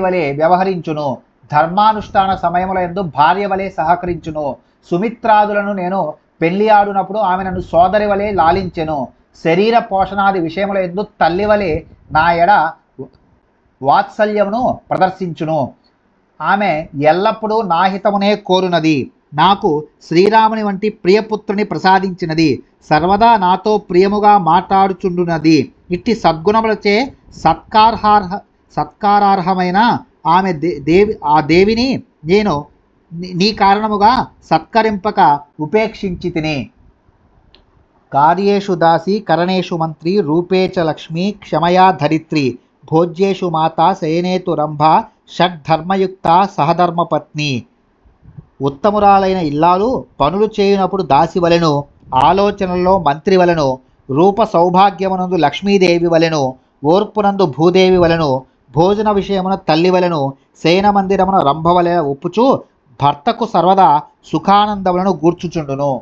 S2: వలె వ్యవహరించును. ధర్మానుష్ఠాన సమయముల యందు భార్య వలె సహకరించును. సుమిత్రాదులను నేను పెళ్లి ఆడునప్పుడు ఆమె నన్ను సోదరి వలె లాలించెను. శరీర పోషణాది విషయముల యందు తల్లి వలె నా ఎడ వాత్సల్యమును ప్రదర్శించును. ఆమె ఎల్లప్పుడూ నా హితమునే కోరునది. నాకు శ్రీరాముని వంటి ప్రియపుత్రుని ప్రసాదించినది. సర్వదా నాతో ప్రియముగా మాట్లాడుచుండునది. ఇట్టి సద్గుణములచే సత్కారార్హమైన ఆమె దేవిని నేను నీ కారణముగా సత్కరింపక ఉపేక్షించి తిని. కార్యేషు దాసి కరణేషు మంత్రి రూపే చ లక్ష్మి క్షమయా ధరిత్రి భోజ్యేషు మాత శయనేతు రంభ షడ్ధర్మయుక్త సహధర్మపత్ని. ఉత్తమురాలైన ఇల్లాలు పనులు చేయునప్పుడు దాసి వలెను, ఆలోచనల్లో మంత్రి వలెను, రూప సౌభాగ్యమునందు లక్ష్మీదేవి వలెను, ఓర్పునందు భూదేవి వలెను, భోజన విషయమున తల్లి వలెను, శయన మందిరమున రంభ వలె ఒప్పుచు భర్తకు సర్వదా సుఖానందములను గూర్చుచుండును.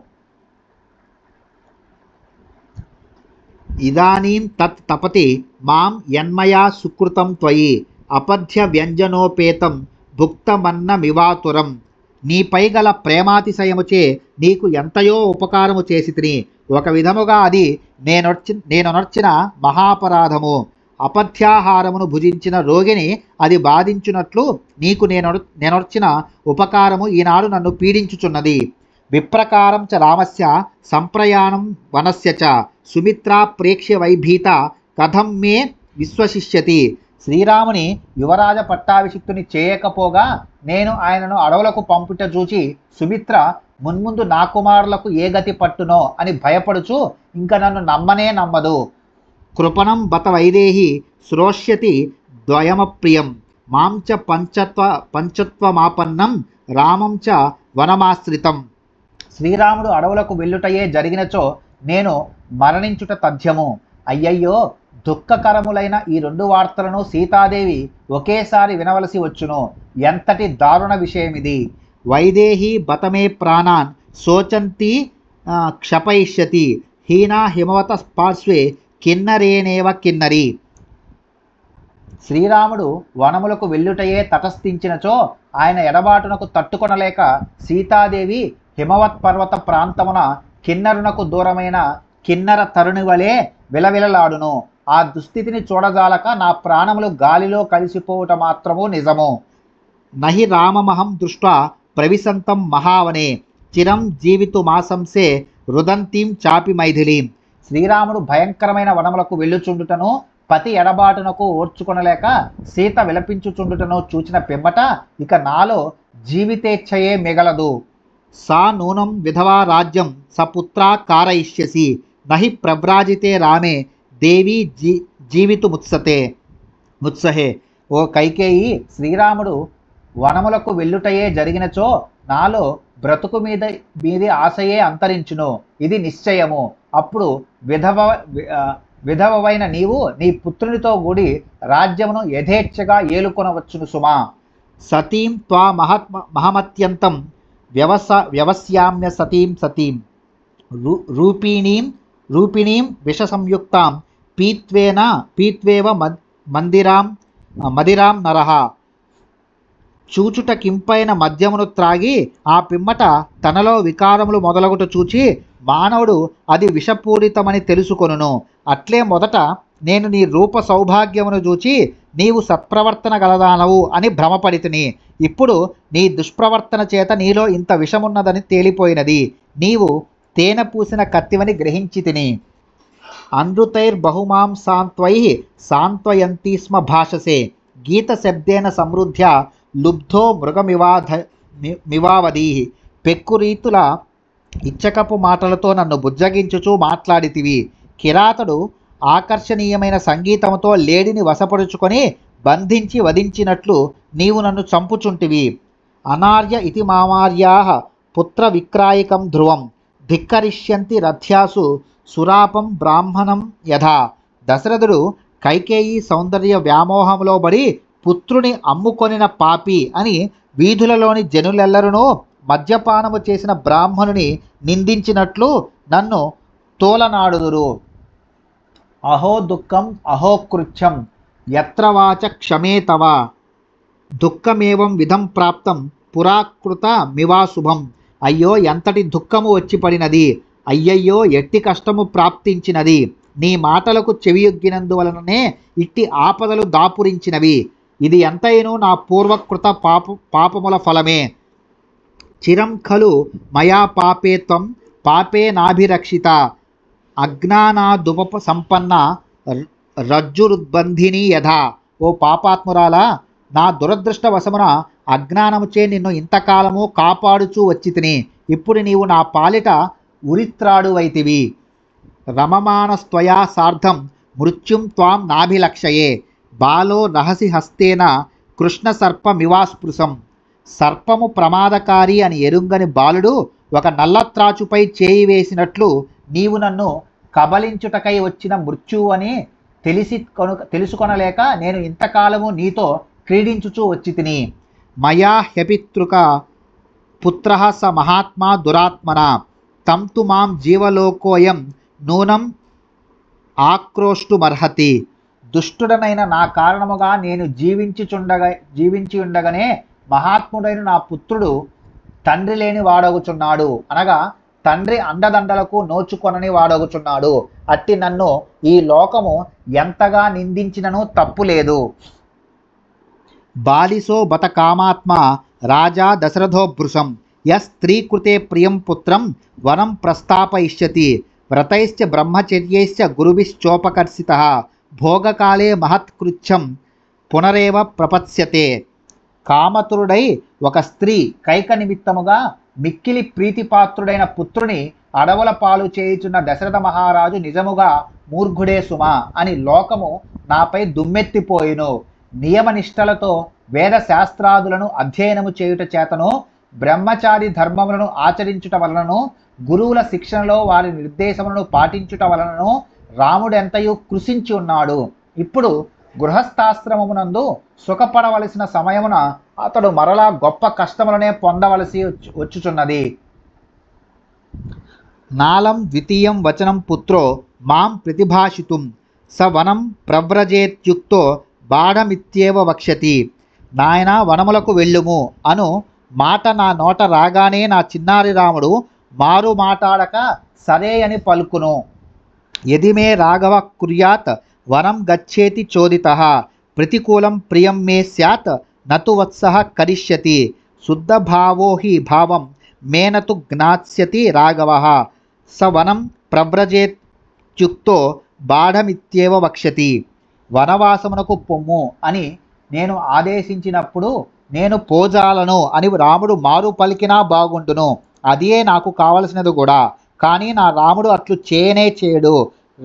S2: ఇదానీం తత్ తపతి మాం యన్మయా సుకృతం త్వయి అపథ్య వ్యంజనోపేతం భుక్తమన్నమివాతురం. నీపై గల ప్రేమాతిశయముచే నీకు ఎంతయో ఉపకారము చేసి తిని. ఒక విధముగా అది నేనొనర్చిన మహాపరాధము. అపథ్యాహారమును భుజించిన రోగిని అది బాధించున్నట్లు నీకు నేనొర్చిన ఉపకారము ఈనాడు నన్ను పీడించుచున్నది. విప్రకారం చ రామస్య సంప్రయాణం వనస్య చ సుమిత్రా ప్రేక్ష్య వైభీత కథం మే విశ్వసిష్యతి. శ్రీరాముని యువరాజ పట్టాభిషిక్తుని చేయకపోగా నేను ఆయనను అడవులకు పంపుట చూచి సుమిత్ర మున్ముందు నా కుమారులకు ఏ గతి పట్టునో అని భయపడుచు ఇంక నన్ను నమ్మనే నమ్మదు. కృపణం బత వైదేహి శ్రోష్యతి ద్వయమప్రియం మాం చ పంచత్వమాపన్నం రామం చ వనమాశ్రితం. శ్రీరాముడు అడవులకు వెళ్ళుటయే జరిగినచో నేను మరణించుట తథ్యము. అయ్యయ్యో, దుఃఖకరములైన ఈ రెండు వార్తలను సీతాదేవి ఒకేసారి వినవలసి వచ్చును. ఎంతటి దారుణ విషయమిది! వైదేహి బతమే ప్రాణాన్ శోచంతి క్షపయిష్యతి హీనా హిమవత పార్శ్వే కిన్నరేనేవ కిన్నరి. శ్రీరాముడు వనములకు వెళ్ళుటయే తటస్థించినచో ఆయన ఎడబాటునకు తట్టుకొనలేక సీతాదేవి హిమవత్ పర్వత ప్రాంతమున కిన్నరునకు దూరమైన కిన్నర తరుణి వలె విలవిలలాడును. ఆ దుస్థితిని చూడజాలక నా ప్రాణములు గాలిలో కలిసిపోవుట మాత్రము నిజము. నహి రామమహం దృష్ట్వా ప్రవిశంతం మహావనే చిరం జీవితుమాశంసే రుదంతీం చాపి మైథిలీం. శ్రీరాముడు భయంకరమైన వనములకు వెళ్ళుచుండుటను పతి ఎడబాటునకు ఓర్చుకొనలేక సీత విలపించుచుండుటను చూచిన పిమ్మట ఇక నాలో జీవితేచ్ఛయే మిగలదు. సా నూనం విధవా రాజ్యం సపుత్రా కారయిష్యసి నహి ప్రవ్రాజితే రామే దేవి ముత్సహే. ఓ కైకేయి, శ్రీరాముడు వనములకు వెళ్ళుటయే జరిగినచో నాలో బ్రతుకు మీది ఆశయే అంతరించును. ఇది నిశ్చయము. అప్పుడు విధవవైన నీవు నీ పుత్రునితో కూడి రాజ్యమును యథేచ్ఛగా ఏలుకొనవచ్చును సుమా. సతీం త్వా మహమత్యంతం వ్యవస్యామ్య సతీం రూపిణీం విష సంయుక్తాం పీత్వేవ మదిరాం నరహ. చూచుట కింపైన మద్యమును త్రాగి ఆ పిమ్మట తనలో వికారములు మొదలగుట చూచి మానవుడు అది విషపూరితమని తెలుసుకొనును. అట్లే మొదట నేను నీ రూప సౌభాగ్యమును చూచి నీవు సత్ప్రవర్తన గలదానవు అని భ్రమపడితిని. ఇప్పుడు నీ దుష్ప్రవర్తన చేత నీలో ఇంత విషమున్నదని తేలిపోయినది. నీవు తేనె పూసిన కత్తివని గ్రహించి తిని. అనృతైర్బహుమాం సాంత్వయంతి స్మ భాషసే గీత శబ్దేన సమృద్ధ్య లుబ్ధో మృగమివావదీ. పెక్కురీతుల ఇచ్చకపు మాటలతో నన్ను బుజ్జగించుచూ మాట్లాడితివి. కిరాతడు ఆకర్షణీయమైన సంగీతముతో లేడిని వశపరుచుకొని బంధించి వధించినట్లు నీవు నన్ను చంపుచుంటివి. అనార్య ఇతి మామార్యా పుత్ర విక్రాయికం ధ్రువం ధిక్కరిష్యంతి రథ్యాసు సురాపం బ్రాహ్మణం యథా. దశరథుడు కైకేయి సౌందర్య వ్యామోహంలో పడి పుత్రుని అమ్ముకొనిన పాపి అని వీధులలోని జనులెల్లరూ మద్యపానము చేసిన బ్రాహ్మణుని నిందించినట్లు నన్ను తోలనాడుదురు. అహో దుఃఖం అహో కృత్యం యత్రవాచ క్షమే తవ దుఃఖమేవం విధం ప్రాప్తం పురాకృత మివాశుభం. అయ్యో ఎంతటి దుఃఖము వచ్చి పడినది, అయ్యయ్యో ఎట్టి కష్టము ప్రాప్తించినది. నీ మాటలకు చెవియొగ్గినందువలననే ఇట్టి ఆపదలు దాపురించినవి. ఇది ఎంతైనూ నా పూర్వకృత పాపముల ఫలమే. చిరం ఖలు మయా పాపే త్వం పాపే నాభిరక్షిత అజ్ఞానాదుప సంపన్న రజ్జురుద్బంధిని యథా. ఓ పాపాత్మురాలా, నా దురదృష్టవశమున అజ్ఞానముచే నిన్ను ఇంతకాలము కాపాడుచూ వచ్చితిని. ఇప్పుడు నీవు నా పాలిట ఉరిత్రాడువైతివి. రమమానస్త్వయా సార్ధం మృత్యుం త్వాం నాభిలక్షయే బాలో రహసి హస్తేన కృష్ణ సర్పమివాస్పృశం. సర్పము ప్రమాదకారి అని ఎరుంగని బాలుడు ఒక నల్లత్రాచుపై చేయి వేసినట్లు నీవు నన్ను కబలించుటకై వచ్చిన మృత్యువు అని తెలుసుకొనలేక నేను ఇంతకాలము నీతో క్రీడించుచూ వచ్చి తిని. మయా హ్యపితృక పుత్ర స మహాత్మా దురాత్మన తం తు మాం జీవలోకోయం నూనం ఆక్రోష్టుమర్హతి. దుష్టుడనైన నా కారణముగా నేను జీవించి ఉండగానే మహాత్ముడైన నా పుత్రుడు తండ్రి లేని వాడగుచున్నాడు, అనగా తండ్రి అండదండలకు నోచుకొనని వాడగుచున్నాడు. అట్టి నన్ను ఈ లోకము ఎంతగా నిందించినను తప్పులేదు. బాలిసో బత కామాత్మ రాజా దశరథోభృశం యస్త్రీకృతే ప్రియం పుత్రం వనం ప్రస్తాపయిష్యతి వ్రతైశ్చ బ్రహ్మచర్యైశ్చ గురుభిశ్చోపకర్షితః భోగకాలే మహత్కృత్యం పునరేవ ప్రపత్స్యతే. కామతురుడై ఒక స్త్రీ కైక నిమిత్తముగా మిక్కిలి ప్రీతిపాత్రుడైన పుత్రుని అడవుల పాలు చేయుచున్న దశరథ మహారాజు నిజముగా మూర్ఘుడే సుమా అని లోకము నాపై దుమ్మెత్తిపోయిను. నియమనిష్టలతో వేద శాస్త్రాదులను అధ్యయనము చేయుట చేతను బ్రహ్మచారి ధర్మములను ఆచరించుట వలనను గురువుల శిక్షణలో వారి నిర్దేశములను పాటించుట వలనను రాముడెంతయు కృషించి ఉన్నాడు. ఇప్పుడు గృహస్థాశ్రమమునందు సుఖపడవలసిన సమయమున అతడు మరలా గొప్ప కష్టములనే పొందవలసి వచ్చుచున్నది. నాలం ద్వితీయం వచనం పుత్రో మాం ప్రతిభాషితుం స వనం ప్రవ్రజేత్యుక్తో బాఢమిత్యేవ వక్ష్యతి. నాయన వనములకు వెళ్ళుము అను మాట నా నోట రాగానే నా చిన్నారి రాముడు మారు మాటాడక సరే అని పలుకును. యదిమే రాఘవ కుర్యాత్ వనం గచ్చేతి చోదితః ప్రతికూలం ప్రియం మే స్యాత్ నతు వత్సః కరిష్యతి శుద్ధభావో హి భావం మేనతు జ్ఞాస్యతి రాఘవః స వనం ప్రవ్రజేత్యుక్తో బాఢమిత్యేవ వక్ష్యతి. వనవాసమునకు పొమ్ము అని నేను ఆదేశించినప్పుడు నేను పోజాలను అని రాముడు మారు పలికినా బాగుండును. అదే నాకు కావలసినది కూడా. కానీ నా రాముడు అట్లు చేయనే చేయడు.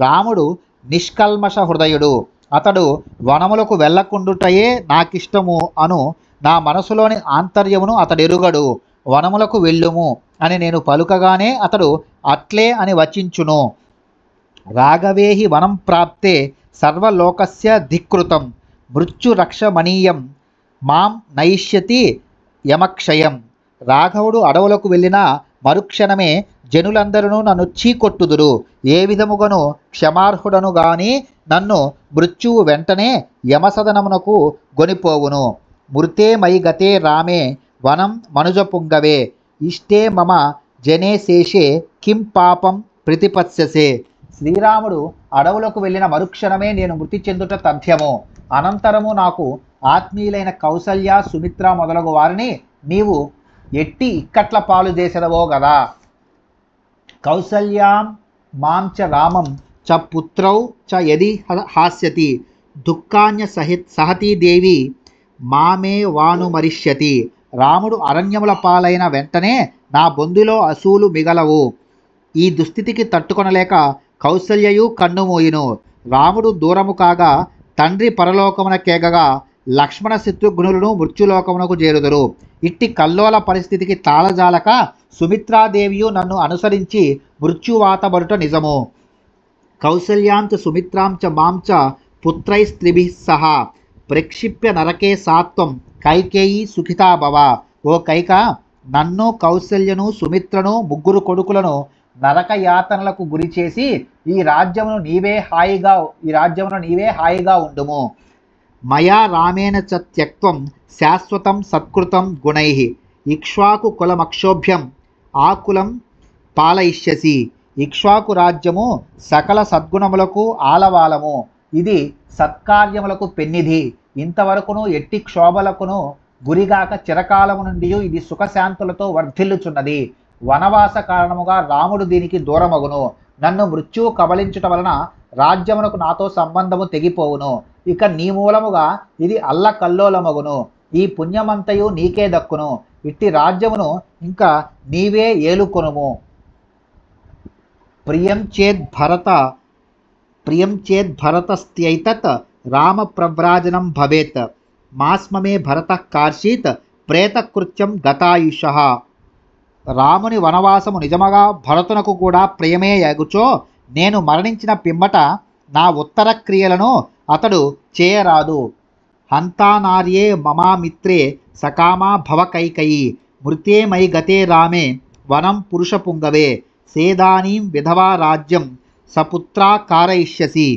S2: రాముడు నిష్కల్మష హృదయుడు. అతడు వనములకు వెళ్ళకుండుటయే నాకిష్టము అను నా మనసులోని ఆంతర్యమును అతడెరుగడు. వనములకు వెళ్ళుము అని నేను పలుకగానే అతడు అట్లే అని వచించును. రాఘవేహి వనం ప్రాప్తే సర్వలోకస్య ధిక్కృతం మృత్యురక్షమణీయం మాం నయిష్యతి యమక్షయం. రాఘవుడు అడవులకు వెళ్ళిన మరుక్షణమే జనులందరూ నన్ను చీకొట్టుదురు. ఏ విధముగాను క్షమార్హుడను గాని నన్ను మృత్యువు వెంటనే యమసదనమునకు గొనిపోవును. మృతే మయి గతే రామే వనం మనుజపుంగవే ఇష్టే మమ జనే శేషే కిం పాపం ప్రతిపత్స్యసే. శ్రీరాముడు అడవులకు వెళ్ళిన మరుక్షణమే నేను మృతి చెందుట తథ్యము. అనంతరము నాకు ఆత్మీయులైన కౌసల్య సుమిత్ర మొదలగు వారిని నీవు ఎట్టి ఇక్కట్ల పాలు చేసెదవో గదా. కౌసల్యాం మాం చ రామం చ పుత్రౌ చ యది హాస్యతి దుఃఖాన్య సహతీ దేవి మామే వానుమరిష్యతి. రాముడు అరణ్యముల పాలైన వెంటనే నా బొందులో అసూలు మిగలవు. ఈ దుస్థితికి తట్టుకొనలేక కౌసల్యయు కన్నుమూయును. రాముడు దూరము కాగా తండ్రి పరలోకమున కేగగా లక్ష్మణ శత్రుఘ్నులను మృత్యులోకమునకు చేరుదురు. ఇట్టి కల్లోల పరిస్థితికి తాళజాలక సుమిత్రాదేవియు నన్ను అనుసరించి మృత్యువాతబడుట నిజము. కౌసల్యాంచ సుమిత్రాంచ మాంచ పుత్రైస్త్రిభిః సహా ప్రక్షిప్య నరకే సాత్వం కైకేయి సుఖితా భవ. ఓ కైక, నన్ను కౌసల్యను సుమిత్రను ముగ్గురు కొడుకులను నరక యాతనలకు గురి చేసి ఈ రాజ్యమును నీవే హాయిగా ఉండుము. మయా రామేణ చ త్యక్త్వం శాశ్వతం సత్కృతం గుణైః ఇక్ష్వాకు కులమక్షోభ్యం ఆకులం పాలయిష్యసి. ఇక్ష్వాకు రాజ్యము సకల సద్గుణములకు ఆలవాలము. ఇది సత్కార్యములకు పెన్నిధి. ఇంతవరకును ఎట్టి క్షోభలకును గురిగాక చిరకాలము నుండి ఇది సుఖశాంతులతో వర్ధిల్లుచున్నది. వనవాస కారణముగా రాముడు దీనికి దూరమగును. నన్ను మృత్యువు కబలించుట వలన రాజ్యమునకు నాతో సంబంధము తెగిపోవును. ఇక నీ మూలముగా ఇది అల్లకల్లోలమగును. ఈ పుణ్యమంతయు నీకే దక్కును. ఇట్టి రాజ్యమును ఇంకా నీవే ఏలుకొనుము. ప్రియం చేద్ భరతస్త్యైతత్ రామ ప్రవ్రాజనం భవేత్ మాస్మమే భరత కార్షీత్ ప్రేతకృత్యం గతాయుషః. రాముని వనవాసము నిజముగా భరతునకు కూడా ప్రియమే యగుచో నేను మరణించిన పిమ్మట నా ఉత్తర క్రియలను అతడు చేయరాదు. హంతానార్యే మమామిత్రే సకామా భవ కైకయీ మృతే మయి గతే రామే వనం పురుష పుంగవే సేదానీం విధవా రాజ్యం సపుత్రా కారయిష్యసి.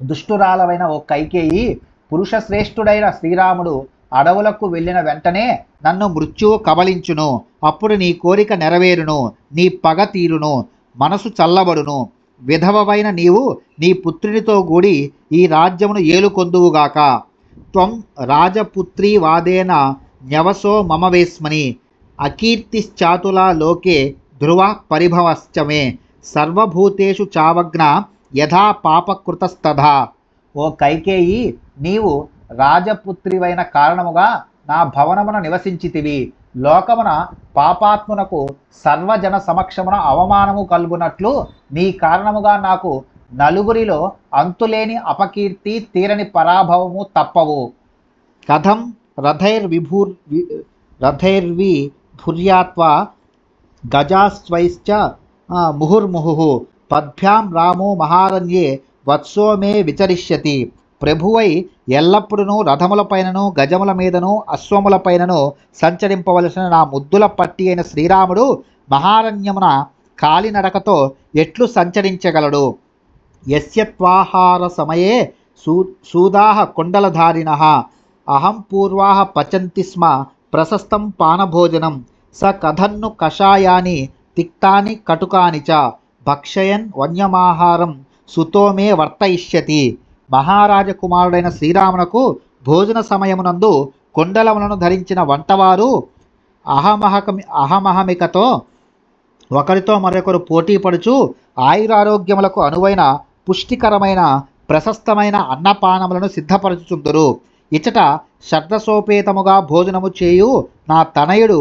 S2: దుష్టురాలవైన ఓ కైకేయి, పురుష శ్రేష్ఠుడైన శ్రీరాముడు అడవులకు వెళ్ళిన వెంటనే నన్ను మృత్యువు కబలించును. అప్పుడు నీ కోరిక నెరవేరును, నీ పగ తీరును, మనసు చల్లబడును. విధవవైన నీవు నీ పుత్రునితో కూడి ఈ రాజ్యమును ఏలుకొందువుగాక. త్వం రాజపుత్రీ వాదేన న్యవసో మమ వేస్మని అకీర్తిశ్చాతులా లోకే ధ్రువ పరిభవశ్చ మే సర్వభూతేషు చావగ్న యథా పాపకృతస్తథా. ఓ కైకేయి, నీవు రాజపుత్రివైన కారణముగా నా భవనమున నివసించితివి. లోకమున పాపాత్మునకు సర్వజన సమక్షమున అవమానము కలుగునట్లు నీ కారణముగా నాకు నలుగురిలో అంతులేని అపకీర్తి తీరని పరాభవము తప్పవు. కథం రథైర్విభుర్యాత్వా గజాస్వైశ్చ ముహుర్ముహు పద్భ్యాం రామో మహారణ్యే వత్సో మే విచరిష్యతి ప్రభువై ఎల్లప్పుడూ రథములపైనను గజముల మీదను అశ్వములపైనను సంచరింపవలసిన నా ముద్దుల పట్టి అయిన శ్రీరాముడు మహారణ్యమున కాలినడకతో ఎట్లు సంచరించగలడు? యస్యత్వాహార సమయే సూదాహ కుండలధారిణః అహం పూర్వాః పచంతి స్మ ప్రశస్తం పానభోజనం స కథన్ను కషాయాని తిక్తాని కటుకాని చ భక్షయన్ వన్యమాహారం సుతో మే వర్తయిష్యతి. మహారాజకుమారుడైన శ్రీరామునకు భోజన సమయమునందు కుండలములను ధరించిన వంటవారు అహమహమికతో ఒకరితో మరొకరు పోటీ పడుచు ఆయురారోగ్యములకు అనువైన పుష్టికరమైన ప్రశస్తమైన అన్నపానములను సిద్ధపరచుచుందురు. ఇచట శబ్దసోపేతముగా భోజనము చేయు నా తనయుడు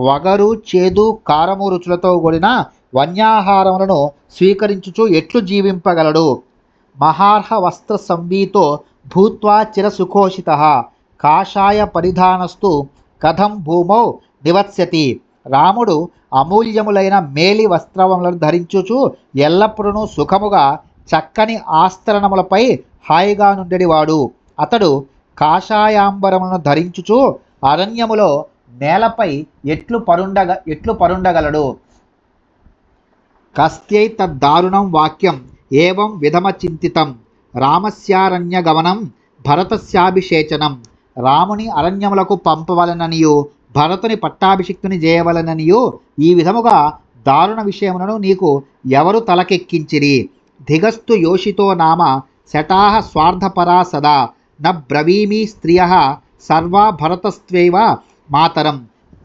S2: వగరు చేదు కారము రుచులతో కూడిన వన్యాహారములను స్వీకరించుచు ఎట్లు జీవింపగలడు? మహార్హ వస్త్ర సంవీతో భూత్వా చిరసుఖోషితః కాషాయ పరిధానస్తు కథం భూమౌ నివత్స్యతి. రాముడు అమూల్యములైన మేలి వస్త్రములను ధరించుచు ఎల్లప్పుడూ సుఖముగా చక్కని ఆస్తరణములపై హాయిగా నుండెడివాడు. అతడు కాషాయాంబరములను ధరించుచు అరణ్యములో నేలపై ఎట్లు పరుండగలడు? కస్త్యై తద్దారుణం వాక్యం ఏవం విధమచింతితం రామస్యారణ్యగమనం భరతస్యాభిషేచనం. రాముని అరణ్యములకు పంపవలననియు భరతుని పట్టాభిషిక్తుని చేయవలననియు ఈ విధముగా దారుణ విషయములను నీకు ఎవరు తలకెక్కించిరి? ధిగస్తు యోషితో నామ శటాః స్వార్థపరా సదా న బ్రవీమి స్త్రియః సర్వా భరతస్త్వైవ మాతరం.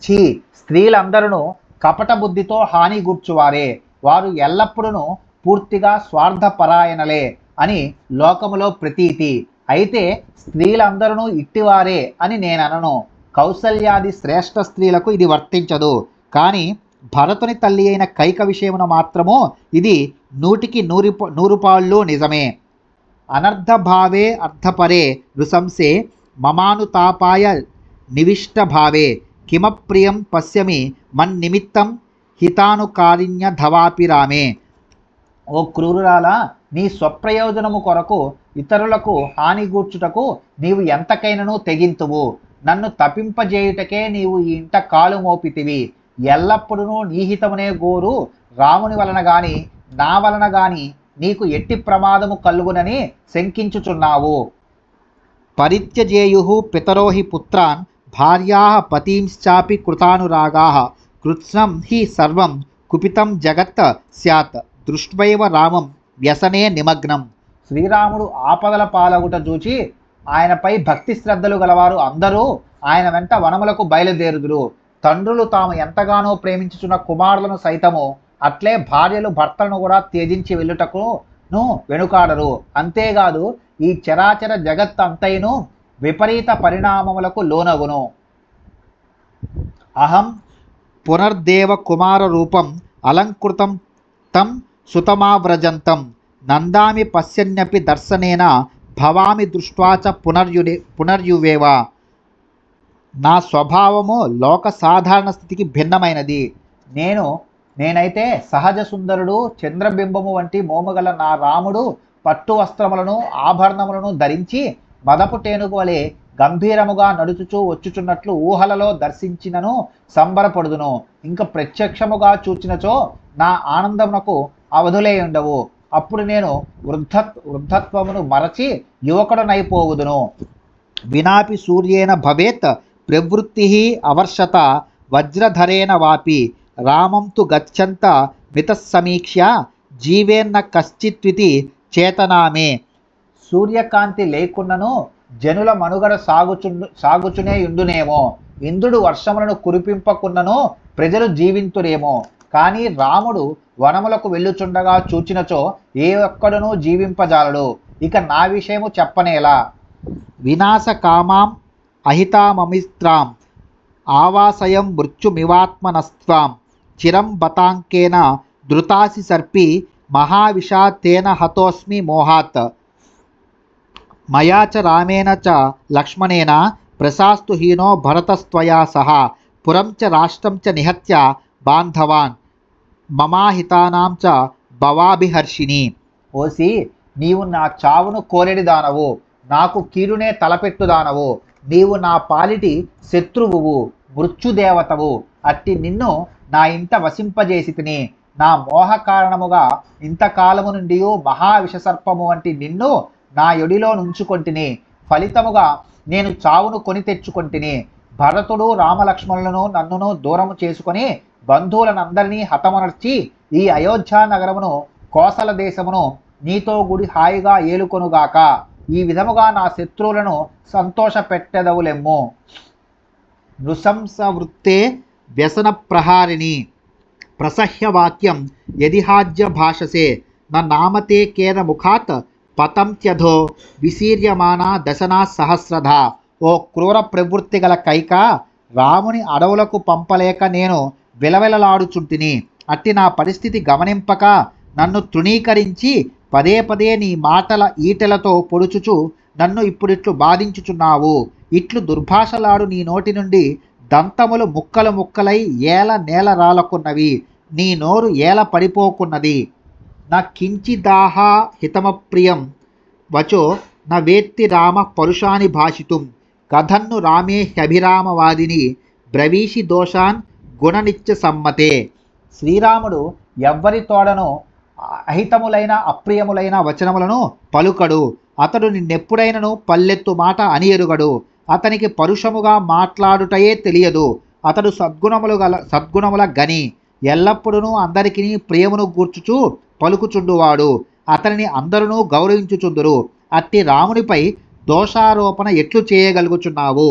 S2: ఛీ, స్త్రీలందరూ కపట బుద్ధితో హాని గూర్చువారే, వారు ఎల్లప్పుడూ పూర్తిగా స్వార్థపరాయణలే అని లోకములో ప్రతీతి. అయితే స్త్రీలందరూ ఇట్టివారే అని నేననను. కౌసల్యాది శ్రేష్ఠ స్త్రీలకు ఇది వర్తించదు. కానీ భరతుని తల్లి అయిన కైక విషయమున మాత్రము ఇది 100కి 100 నిజమే. అనర్ధభావే అర్థపరే నృశంసే మమానుతాపాయ నివిష్టభావే కిమప్రియం పశ్యమి మన్నిమిత్తం హితానుకారిణ్య ధవాపి రామే. ఓ క్రూరురాలా, నీ స్వప్రయోజనము కొరకు ఇతరులకు హాని గూర్చుటకు నీవు ఎంతకైనను తెగింతువు. నన్ను తప్పింపజేయుటకే నీవు ఈ ఇంట కాలు మోపితివి. ఎల్లప్పుడూ నీహితమునే గోరు రాముని వలన గాని నా వలన గాని నీకు ఎట్టి ప్రమాదము కలుగునని శంకించుచున్నావు. పరిత్యజేయు పితరోహి పుత్రాన్ భార్యాః పతీంశ్చాపి కృతానురాగాః కృత్స్నం హి సర్వం కుపితం జగత్ స్యాత్ దృష్ట్వైవ రామం వ్యసనే నిమగ్నం. శ్రీరాముడు ఆపదల పాలగుట చూచి ఆయనపై భక్తి శ్రద్ధలు గలవారు అందరూ ఆయన వెంట వనములకు బయలుదేరుదురు. తండ్రులు తాము ఎంతగానో ప్రేమించుచున్న కుమారులను సైతము అట్లే భార్యలు భర్తలను కూడా త్యజించి వెళ్ళుటకును వెనుకాడరు. అంతేకాదు ఈ చరాచర జగత్ అంతైను విపరీత పరిణామములకు లోనగును. అహం పునర్దేవ కుమార రూపం అలంకృతం తం సుతమావ్రజంతం నందామి పశ్యన్యపి దర్శనేన భవామి దృష్ట్వా చ పునర్యువేవ. నా స్వభావము లోక సాధారణ స్థితికి భిన్నమైనది. నేనైతే సహజ సుందరుడు చంద్రబింబము వంటి మోముగల నా రాముడు పట్టు వస్త్రములను ఆభరణములను ధరించి మదపు టేనుగు వలె గంభీరముగా నడుచుచూ వచ్చుచున్నట్లు ఊహలలో దర్శించినను సంబరపడుదును. ఇంక ప్రత్యక్షముగా చూచినచో నా ఆనందమునకు అవధులే ఉండవు. అప్పుడు నేను వృద్ధత్వమును మరచి యువకుడనైపోవుదును. వినాపి సూర్యేన భవేత్ ప్రవృత్తి అవర్షత వజ్రధరేణ వాపి రామం తు గచ్చంత మితస్సమీక్ష్య జీవేన్న కశ్చిత్వితి చేతనామే. సూర్యకాంతి లేకున్నను జనుల మనుగడ సాగుచునే యుండునేమో. ఇంద్రుడు వర్షములను కురిపింపకున్నను ప్రజలు జీవింతురేమో. కానీ రాముడు వనములకు వెళ్ళుచుండగా చూచినచో ఏ ఒక్కడునూ జీవింపజాలడు. ఇక నా విషయము చెప్పనేలా. వినాశ కామాం అహితామమిత్రాం ఆవాసయం మృత్యుమివాత్మనస్త్వాం చిరం బతాంకేన ధృతాసి సర్పి మహావిషాతేన హతోస్మి మోహాత్. మయా చ రామేణ చ లక్ష్మణేన ప్రశాస్తు హీనో భరతస్త్వయా సహ పురం చ రాష్ట్రం చ నిహత్య బాంధవాన్ మమాహితానాం చ భవాభిహర్షిణి. ఓసి, నీవు నా చావును కోరెడిదానవు. నాకు కీడునే తలపెట్టుదానవు. నీవు నా పాలిటి శత్రువువు, మృత్యుదేవతవు. అట్టి నిన్ను నా ఇంట వసింపజేసి తిని నా మోహ కారణముగా ఇంతకాలము నుండి మహావిషసర్పము వంటి నిన్ను నా యొడిలో నుంచుకొంటిని. ఫలితముగా నేను చావును కొని తెచ్చుకొంటిని. భరతుడు రామలక్ష్మణులను నన్నును దూరము చేసుకొని బంధువులనందరినీ హతమనర్చి ఈ అయోధ్య నగరమును కోసల దేశమును నీతో గుడి హాయిగా ఏలుకొనుగాక. ఈ విధముగా నా శత్రువులను సంతోష పెట్టెదవులెమ్ము. నృశంస వృత్తే వ్యసన ప్రహారిణి ప్రసహ్యవాక్యం యదిహాజ్య భాషసే నామతే కేన ముఖాత్ పతంత్యధో విశీర్యమానా దశనా సహస్రధ. ఓ క్రూర ప్రవృత్తి గల కైక, రాముని అడవులకు పంపలేక నేను విలవిలలాడుచుంటిని. అట్టి నా పరిస్థితి గమనింపక నన్ను తృణీకరించి పదే పదే నీ మాటల ఈటెలతో పొడుచుచు నన్ను ఇప్పుడిట్లు బాధించుచున్నావు. ఇట్లు దుర్భాషలాడు నీ నోటి నుండి దంతములు ముక్కలు ముక్కలై ఏల నేల రాలకున్నవి. నీ నోరు ఏల పడిపోకున్నది. నా కించిదాహ హితమప్రియం వచో న వేత్తి రామ పరుషాని భాషితుం కథన్ను రామే హ్యభిరామవాదిని బ్రవీషి దోషాన్ గుణనిత్య సమ్మతే. శ్రీరాముడు ఎవ్వరి తోడను అహితములైన అప్రియములైన వచనములను పలుకడు. అతడు నిన్నెప్పుడైనను పల్లెత్తు మాట అని ఎరుగడు. అతనికి పరుషముగా మాట్లాడుటయే తెలియదు. అతడు సద్గుణముల గని ఎల్లప్పుడూ అందరికీ ప్రియమును గూర్చుచు పలుకుచుండువాడు. అతనిని అందరూ గౌరవించుచుందురు. అట్టి రామునిపై దోషారోపణ ఎట్లు చేయగలుగుచున్నావు?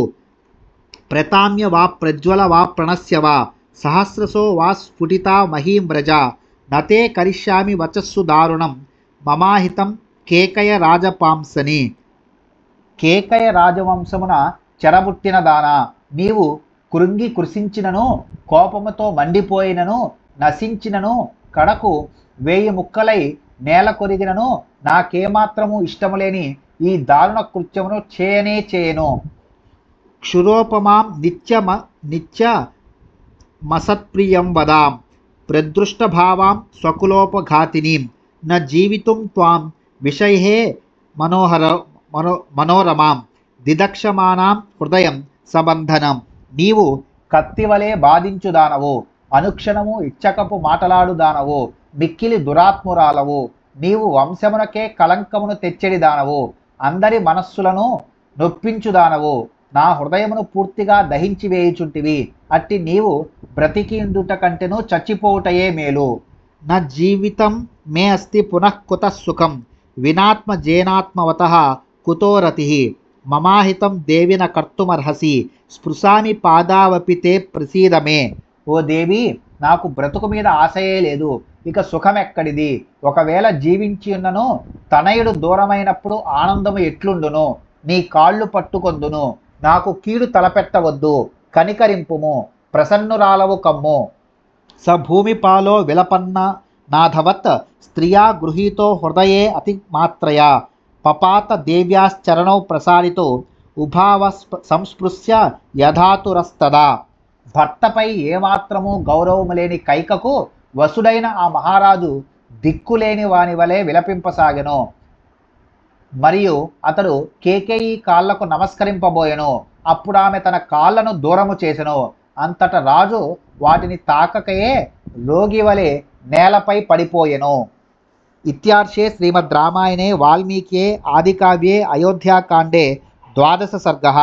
S2: ప్రతామ్య వా ప్రజ్వల వా ప్రణస్య వా సహస్రసో వా స్ఫుటితా మహీం వ్రజ నతే కరిష్యామి వచస్సు దారుణం మమాహితం కేకయ రాజపాంసని. కేకయ రాజవంశమున చెరబుట్టిన దానా, నీవు కృంగి కృషించినను కోపముతో మండిపోయినను నశించినను కడకు 1000 ముక్కలై నేల కొరిగినను నాకేమాత్రము ఇష్టములేని ఈ దారుణ కృత్యమును చేయను. క్షురోపమాం నిత్య మసత్ప్రియం వదాం ప్రదృష్టభావాం స్వకులోపఘాతినీం న జీవితుం త్వాం విషయే మనోరమాం దిదక్షమానాం హృదయం సబంధనం. నీవు కత్తివలే బాధించుదానవు, అనుక్షణము ఇచ్చకపు మాటలాడుదానవు, మిక్కిలి దురాత్మురాలవు. నీవు వంశమునకే కళంకమును తెచ్చెడిదానవు, అందరి మనస్సులను నొప్పించుదానవు. నా హృదయమును పూర్తిగా దహించి వేయుచుంటివి. అట్టి నీవు బ్రతికిండుట కంటెను చచ్చిపోవుటయే మేలు. నా జీవితం మే అస్తి పునః కుతః సుఖం వినాత్మ జేనాత్మవతః కుతో రతిః మమాహితం దేవిన కర్తుమర్హసి స్పృశామి పాదావపి తే ప్రసీదమే. ఓ దేవి, నాకు బ్రతుకు మీద ఆశయే లేదు, ఇక సుఖం ఎక్కడిది? ఒకవేళ జీవించి ఉన్నను తనయుడు దూరమైనప్పుడు ఆనందము ఎట్లుండును? నీ కాళ్ళు పట్టుకొందును. నాకు కీడు తలపెట్టవద్దు, కనికరింపుము, ప్రసన్నురాలవు కమ్ము. స భూమిపాలో విలపన్న నాథవత్ స్త్రియా గృహీతో హృదయే అతి మాత్రయా పపాత దేవ్యాశ్చరణౌ ప్రసారితో ఉభావ సంస్పృశ్య యథాతురస్తదా. భర్తపై ఏమాత్రము గౌరవము లేని కైకకు వసుడైన ఆ మహారాజు దిక్కులేని వాని వలె విలపింపసాగెను. మరియు అతడు కేకేయి కాళ్లకు నమస్కరింపబోయెను. అప్పుడు ఆమె తన కాళ్లను దూరము చేసెను. అంతట రాజు వాటిని తాకకయే రోగి వలె నేలపై పడిపోయెను. ఇత్యార్షే శ్రీమద్ రామాయణే వాల్మీకియే ఆదికావ్యే అయోధ్యాకాండే 12 సర్గః.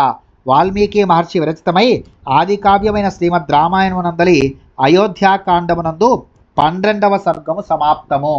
S2: వాల్మీకి మహర్షి విరచితమై ఆదికావ్యమైన శ్రీమద్ రామాయణమునందలి అయోధ్యాకాండమునందు 12వ సర్గము సమాప్తము.